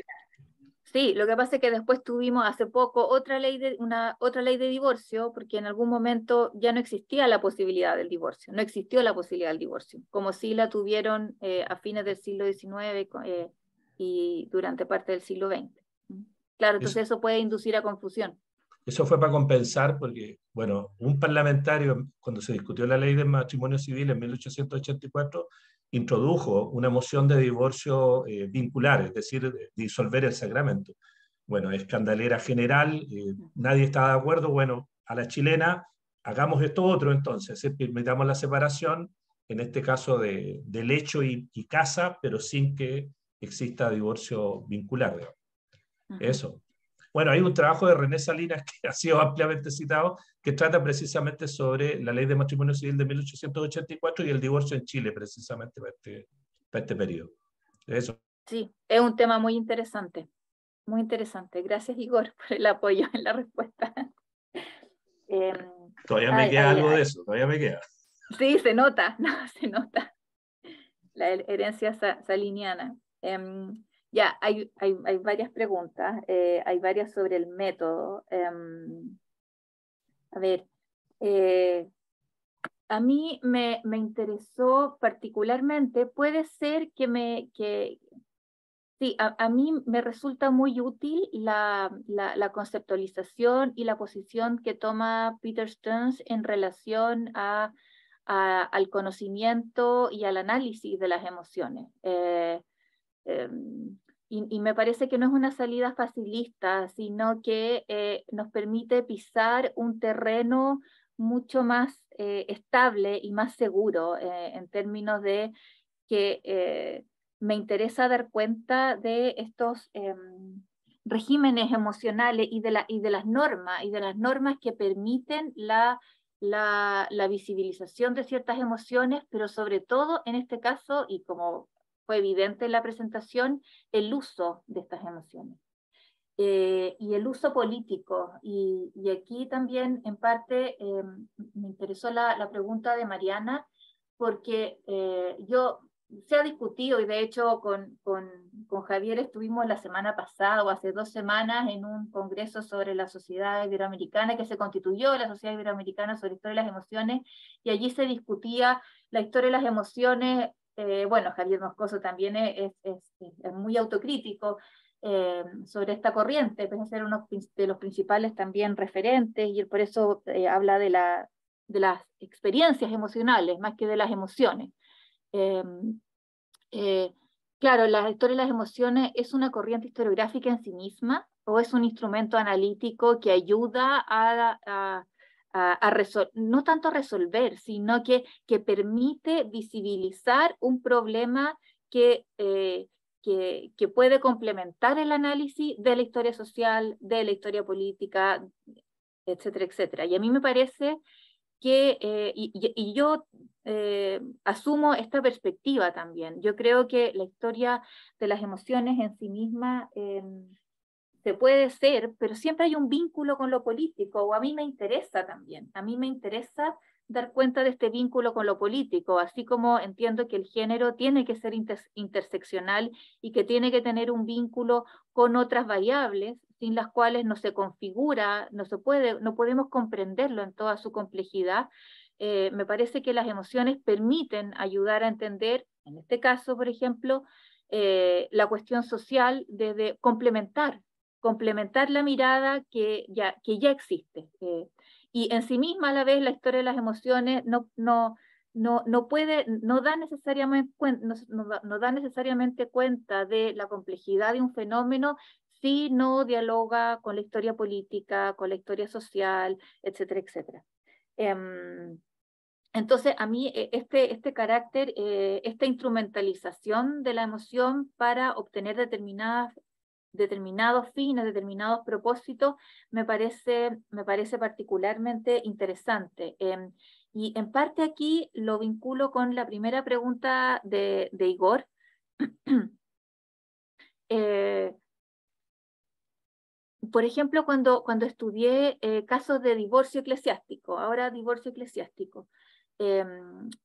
Sí, lo que pasa es que después tuvimos hace poco otra ley de divorcio, porque en algún momento ya no existía la posibilidad del divorcio, no existió la posibilidad del divorcio, como sí la tuvieron a fines del siglo XIX y durante parte del siglo XX. Claro, Eso, entonces eso puede inducir a confusión. eso fue para compensar porque, bueno, un parlamentario, cuando se discutió la ley del matrimonio civil en 1884, introdujo una moción de divorcio vincular, es decir, disolver el sacramento. Bueno, escandalera general, nadie estaba de acuerdo, bueno, a la chilena, hagamos esto otro entonces, permitamos la separación, en este caso del hecho y casa, pero sin que exista divorcio vincular, digamos. Eso. Bueno, hay un trabajo de René Salinas que ha sido ampliamente citado, que trata precisamente sobre la ley de matrimonio civil de 1884 y el divorcio en Chile, precisamente para este periodo. Eso. Sí, es un tema muy interesante, muy interesante. Gracias, Igor, por el apoyo en la respuesta. Todavía me queda algo de eso, todavía me queda. Sí, se nota, no, se nota. La herencia saliniana. Ya, hay varias preguntas, hay varias sobre el método. A ver, a mí me interesó particularmente, puede ser sí, a mí me resulta muy útil la conceptualización y la posición que toma Peter Stearns en relación al conocimiento y al análisis de las emociones. Y me parece que no es una salida facilista, sino que nos permite pisar un terreno mucho más estable y más seguro en términos de que me interesa dar cuenta de estos regímenes emocionales y de las normas que permiten la visibilización de ciertas emociones, pero sobre todo en este caso, y como fue evidente en la presentación, el uso de estas emociones. Y el uso político. Y aquí también, en parte, me interesó la pregunta de Mariana, porque se ha discutido, y de hecho con Javier estuvimos la semana pasada o hace 2 semanas en un congreso sobre la sociedad iberoamericana, que se constituyó la sociedad iberoamericana sobre la historia de las emociones, y allí se discutía la historia de las emociones. Bueno, Javier Moscoso también es muy autocrítico sobre esta corriente, pese a ser uno de los principales también referentes, y él por eso habla de las experiencias emocionales más que de las emociones. Claro, la historia de las emociones es una corriente historiográfica en sí misma, o es un instrumento analítico que ayuda no tanto a resolver, sino que permite visibilizar un problema que puede complementar el análisis de la historia social, de la historia política, etcétera, etcétera. Y a mí me parece que, y yo asumo esta perspectiva también. Yo creo que la historia de las emociones en sí misma se puede ser, pero siempre hay un vínculo con lo político, o a mí me interesa también. A mí me interesa dar cuenta de este vínculo con lo político, así como entiendo que el género tiene que ser interseccional y que tiene que tener un vínculo con otras variables, sin las cuales no se configura, no podemos comprenderlo en toda su complejidad. Me parece que las emociones permiten ayudar a entender, en este caso, por ejemplo, la cuestión social desde complementar la mirada que ya existe. Y en sí misma a la vez la historia de las emociones no da necesariamente cuenta de la complejidad de un fenómeno si no dialoga con la historia política, con la historia social, etcétera, etcétera. Entonces, a mí este carácter, esta instrumentalización de la emoción para obtener determinados fines, determinados propósitos, me parece particularmente interesante. Y en parte aquí lo vinculo con la primera pregunta de Igor. Por ejemplo, cuando estudié casos de divorcio eclesiástico, ahora divorcio eclesiástico,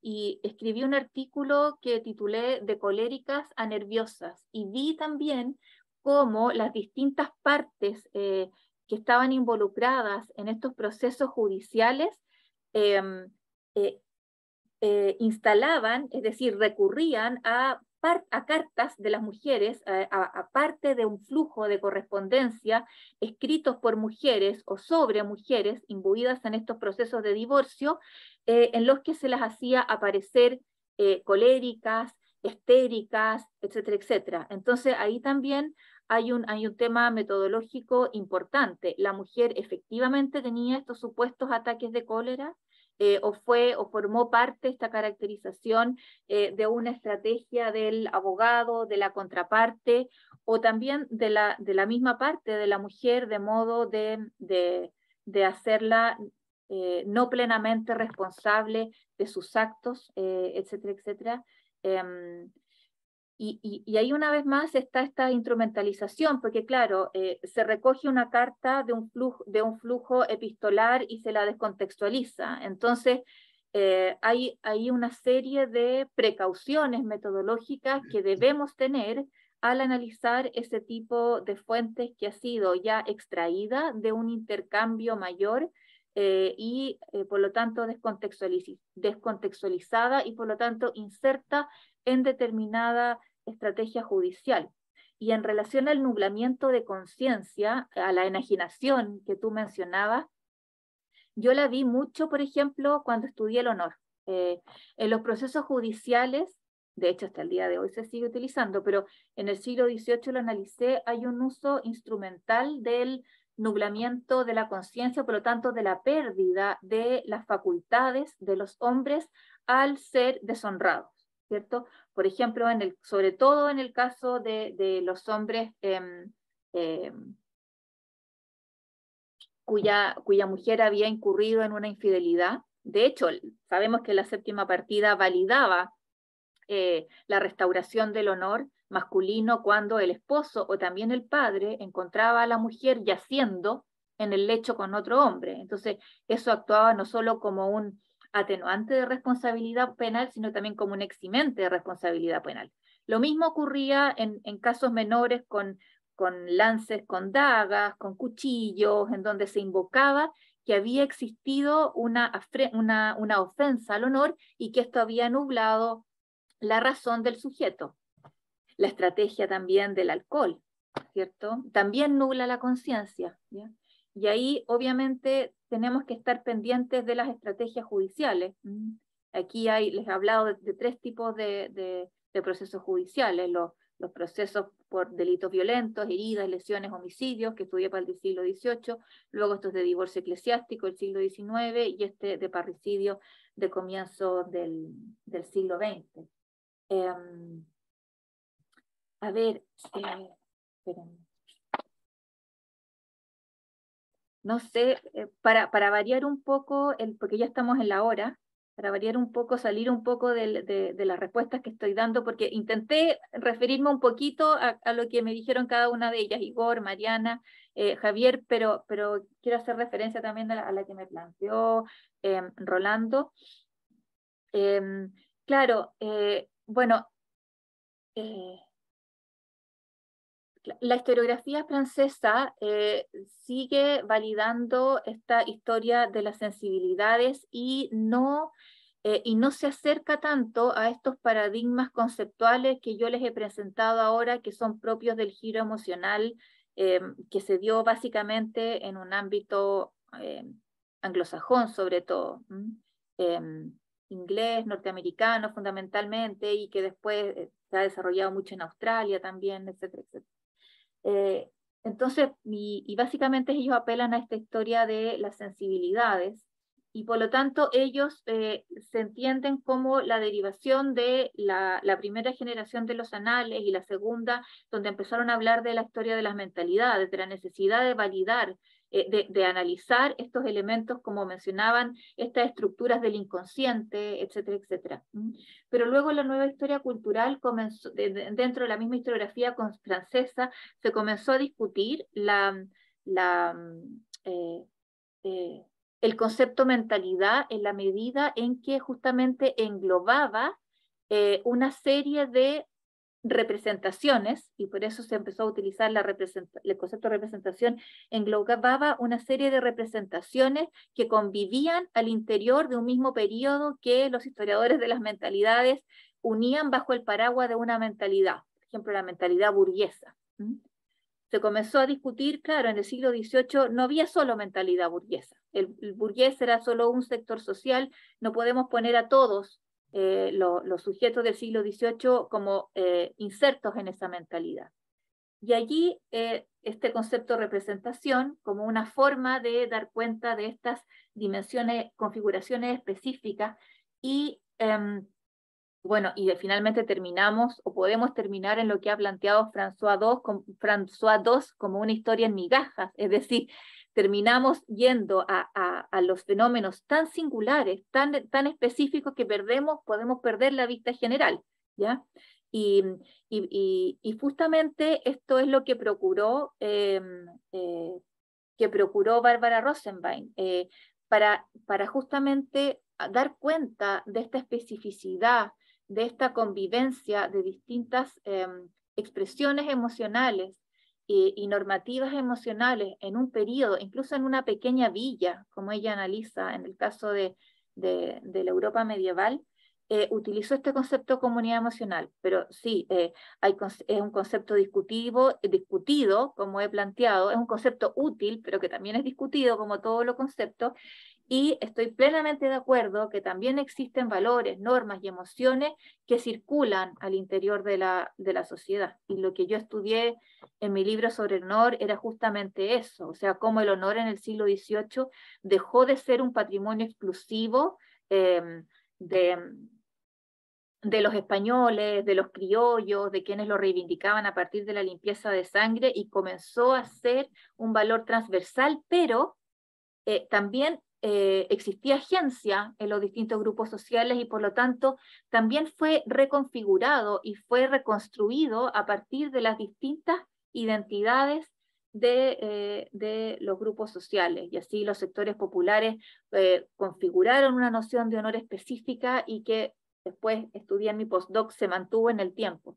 y escribí un artículo que titulé De coléricas a nerviosas, y vi también cómo las distintas partes que estaban involucradas en estos procesos judiciales eh, instalaban, es decir, recurrían a cartas de las mujeres, aparte de un flujo de correspondencia escritos por mujeres o sobre mujeres imbuidas en estos procesos de divorcio, en los que se las hacía aparecer coléricas, histéricas, etcétera, etcétera. Entonces ahí también hay un tema metodológico importante. La mujer efectivamente tenía estos supuestos ataques de cólera, o formó parte esta caracterización de una estrategia del abogado, de la contraparte, o también de la misma parte de la mujer, de modo de hacerla no plenamente responsable de sus actos, etcétera, etcétera. Y ahí una vez más está esta instrumentalización, porque claro, se recoge una carta de un flujo epistolar y se la descontextualiza. Entonces, hay una serie de precauciones metodológicas que debemos tener al analizar ese tipo de fuentes que ha sido ya extraída de un intercambio mayor y por lo tanto descontextualizada y por lo tanto inserta en determinada estrategia judicial. Y en relación al nublamiento de conciencia, a la enajenación que tú mencionabas, yo la vi mucho, por ejemplo, cuando estudié el honor. En los procesos judiciales, de hecho hasta el día de hoy se sigue utilizando, pero en el siglo XVIII lo analicé, hay un uso instrumental del nublamiento de la conciencia, por lo tanto de la pérdida de las facultades de los hombres al ser deshonrados, ¿cierto? Por ejemplo, sobre todo en el caso de los hombres cuya mujer había incurrido en una infidelidad. De hecho, sabemos que la séptima partida validaba la restauración del honor masculino cuando el esposo o también el padre encontraba a la mujer yaciendo en el lecho con otro hombre. Entonces, eso actuaba no solo como un atenuante de responsabilidad penal, sino también como un eximente de responsabilidad penal. Lo mismo ocurría en casos menores con lances con dagas, con cuchillos, en donde se invocaba que había existido una ofensa al honor y que esto había nublado la razón del sujeto. La estrategia también del alcohol, ¿cierto? También nubla la conciencia, ¿ya? Y ahí obviamente tenemos que estar pendientes de las estrategias judiciales. Aquí les he hablado de tres tipos de procesos judiciales, los procesos por delitos violentos, heridas, lesiones, homicidios, que estudié para el siglo XVIII, luego estos de divorcio eclesiástico del siglo XIX y este de parricidio de comienzo del siglo XX. A ver, no sé, para variar un poco, porque ya estamos en la hora, para variar un poco, salir un poco de las respuestas que estoy dando, porque intenté referirme un poquito a lo que me dijeron cada una de ellas, Igor, Mariana, Javier, pero quiero hacer referencia también a la que me planteó Rolando. Claro, bueno, la historiografía francesa sigue validando esta historia de las sensibilidades y no se acerca tanto a estos paradigmas conceptuales que yo les he presentado ahora, que son propios del giro emocional, que se dio básicamente en un ámbito anglosajón sobre todo, inglés, norteamericano fundamentalmente, y que después se ha desarrollado mucho en Australia también, etcétera, etcétera. Entonces, y básicamente ellos apelan a esta historia de las sensibilidades y por lo tanto ellos se entienden como la derivación de la primera generación de los anales y la segunda, donde empezaron a hablar de la historia de las mentalidades, de la necesidad de validar, de analizar estos elementos, como mencionaban, estas estructuras del inconsciente, etcétera, etcétera. Pero luego la nueva historia cultural comenzó, dentro de la misma historiografía francesa, se comenzó a discutir el concepto mentalidad en la medida en que justamente englobaba una serie de representaciones, y por eso se empezó a utilizar el concepto de representación, englobaba una serie de representaciones que convivían al interior de un mismo periodo que los historiadores de las mentalidades unían bajo el paraguas de una mentalidad, por ejemplo, la mentalidad burguesa. Se comenzó a discutir, claro, en el siglo XVIII no había solo mentalidad burguesa. El burgués era solo un sector social, no podemos poner a todos los sujetos del siglo XVIII como insertos en esa mentalidad. Y allí este concepto de representación, como una forma de dar cuenta de estas dimensiones, configuraciones específicas, y bueno, y finalmente terminamos, o podemos terminar en lo que ha planteado François II como una historia en migajas, es decir, terminamos yendo a los fenómenos tan singulares, tan específicos que podemos perder la vista general, ¿ya? Y justamente esto es lo que procuró Bárbara Rosenwein, para justamente dar cuenta de esta especificidad, de esta convivencia de distintas expresiones emocionales y normativas emocionales en un periodo, incluso en una pequeña villa, como ella analiza en el caso de la Europa medieval. Utilizó este concepto de comunidad emocional, pero sí, es un concepto discutido, como he planteado, es un concepto útil, pero que también es discutido como todos los conceptos, y estoy plenamente de acuerdo que también existen valores, normas y emociones que circulan al interior de la sociedad. Y lo que yo estudié en mi libro sobre el honor era justamente eso, o sea, cómo el honor en el siglo XVIII dejó de ser un patrimonio exclusivo de los españoles, de los criollos, de quienes lo reivindicaban a partir de la limpieza de sangre, y comenzó a ser un valor transversal, pero también existía agencia en los distintos grupos sociales, y por lo tanto también fue reconfigurado y fue reconstruido a partir de las distintas identidades de los grupos sociales, y así los sectores populares configuraron una noción de honor específica, y que después estudié en mi postdoc, se mantuvo en el tiempo.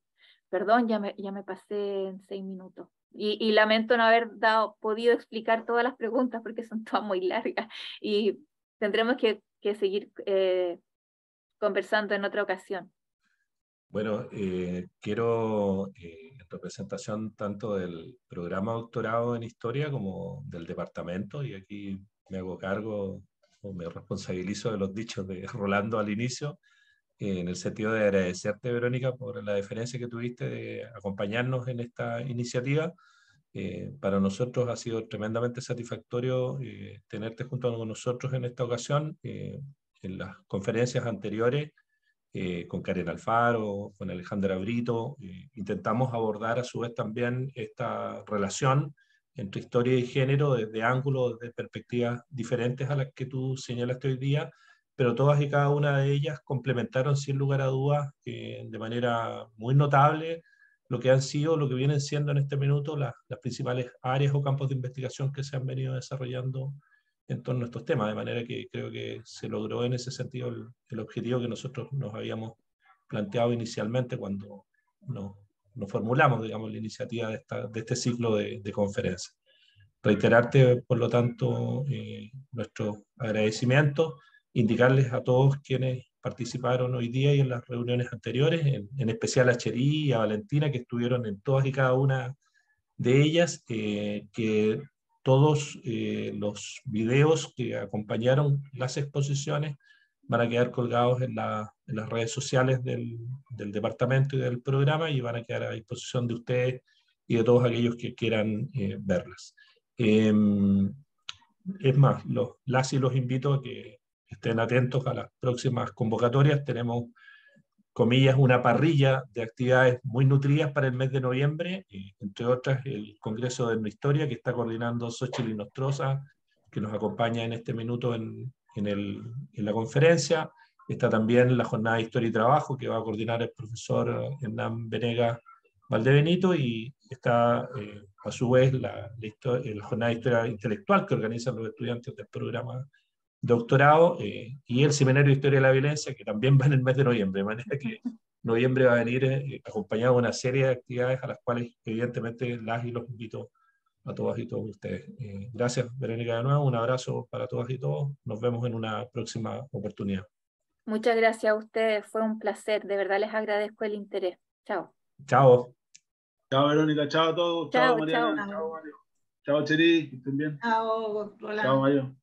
Perdón, ya me pasé en 6 minutos. Y lamento no haber podido explicar todas las preguntas porque son todas muy largas, y tendremos que seguir conversando en otra ocasión. Bueno, quiero, en representación tanto del programa doctorado en historia como del departamento, y aquí me hago cargo o me responsabilizo de los dichos de Rolando al inicio, en el sentido de agradecerte, Verónica, por la deferencia que tuviste de acompañarnos en esta iniciativa. Para nosotros ha sido tremendamente satisfactorio tenerte junto con nosotros en esta ocasión. En las conferencias anteriores, con Karen Alfaro, con Alejandra Brito, intentamos abordar a su vez también esta relación entre historia y género desde ángulos, desde perspectivas diferentes a las que tú señalaste hoy día, pero todas y cada una de ellas complementaron sin lugar a dudas de manera muy notable lo que han sido, lo que vienen siendo en este minuto las principales áreas o campos de investigación que se han venido desarrollando en torno a estos temas, de manera que creo que se logró en ese sentido el objetivo que nosotros nos habíamos planteado inicialmente cuando nos formulamos, digamos, la iniciativa de este ciclo de conferencias. Reiterarte, por lo tanto, nuestro agradecimiento, indicarles a todos quienes participaron hoy día y en las reuniones anteriores, en especial a Cherí y a Valentina, que estuvieron en todas y cada una de ellas, que todos los videos que acompañaron las exposiciones van a quedar colgados en las redes sociales del departamento y del programa, y van a quedar a disposición de ustedes y de todos aquellos que quieran verlas. Es más, las y los invito a que estén atentos a las próximas convocatorias. Tenemos, comillas, una parrilla de actividades muy nutridas para el mes de noviembre, entre otras el Congreso de Etnohistoria que está coordinando Xochitl Inostroza, que nos acompaña en este minuto en la conferencia. Está también la jornada de Historia y Trabajo que va a coordinar el profesor Hernán Venegas Valdebenito, y está a su vez la jornada de Historia Intelectual que organizan los estudiantes del programa doctorado, y el Seminario de Historia de la Violencia, que también va en el mes de noviembre, de manera que noviembre va a venir acompañado de una serie de actividades a las cuales evidentemente las y los invito a todas y todos ustedes. Gracias, Verónica, de nuevo, un abrazo para todas y todos, nos vemos en una próxima oportunidad. Muchas gracias a ustedes, fue un placer, de verdad les agradezco el interés. Chao. Chao. Chao, Verónica, chao a todos, chao, Chao, Mariana, chao. chao, Mario, chao, Cheri, que estén bien. Chao, Rolando. Chao, Mario.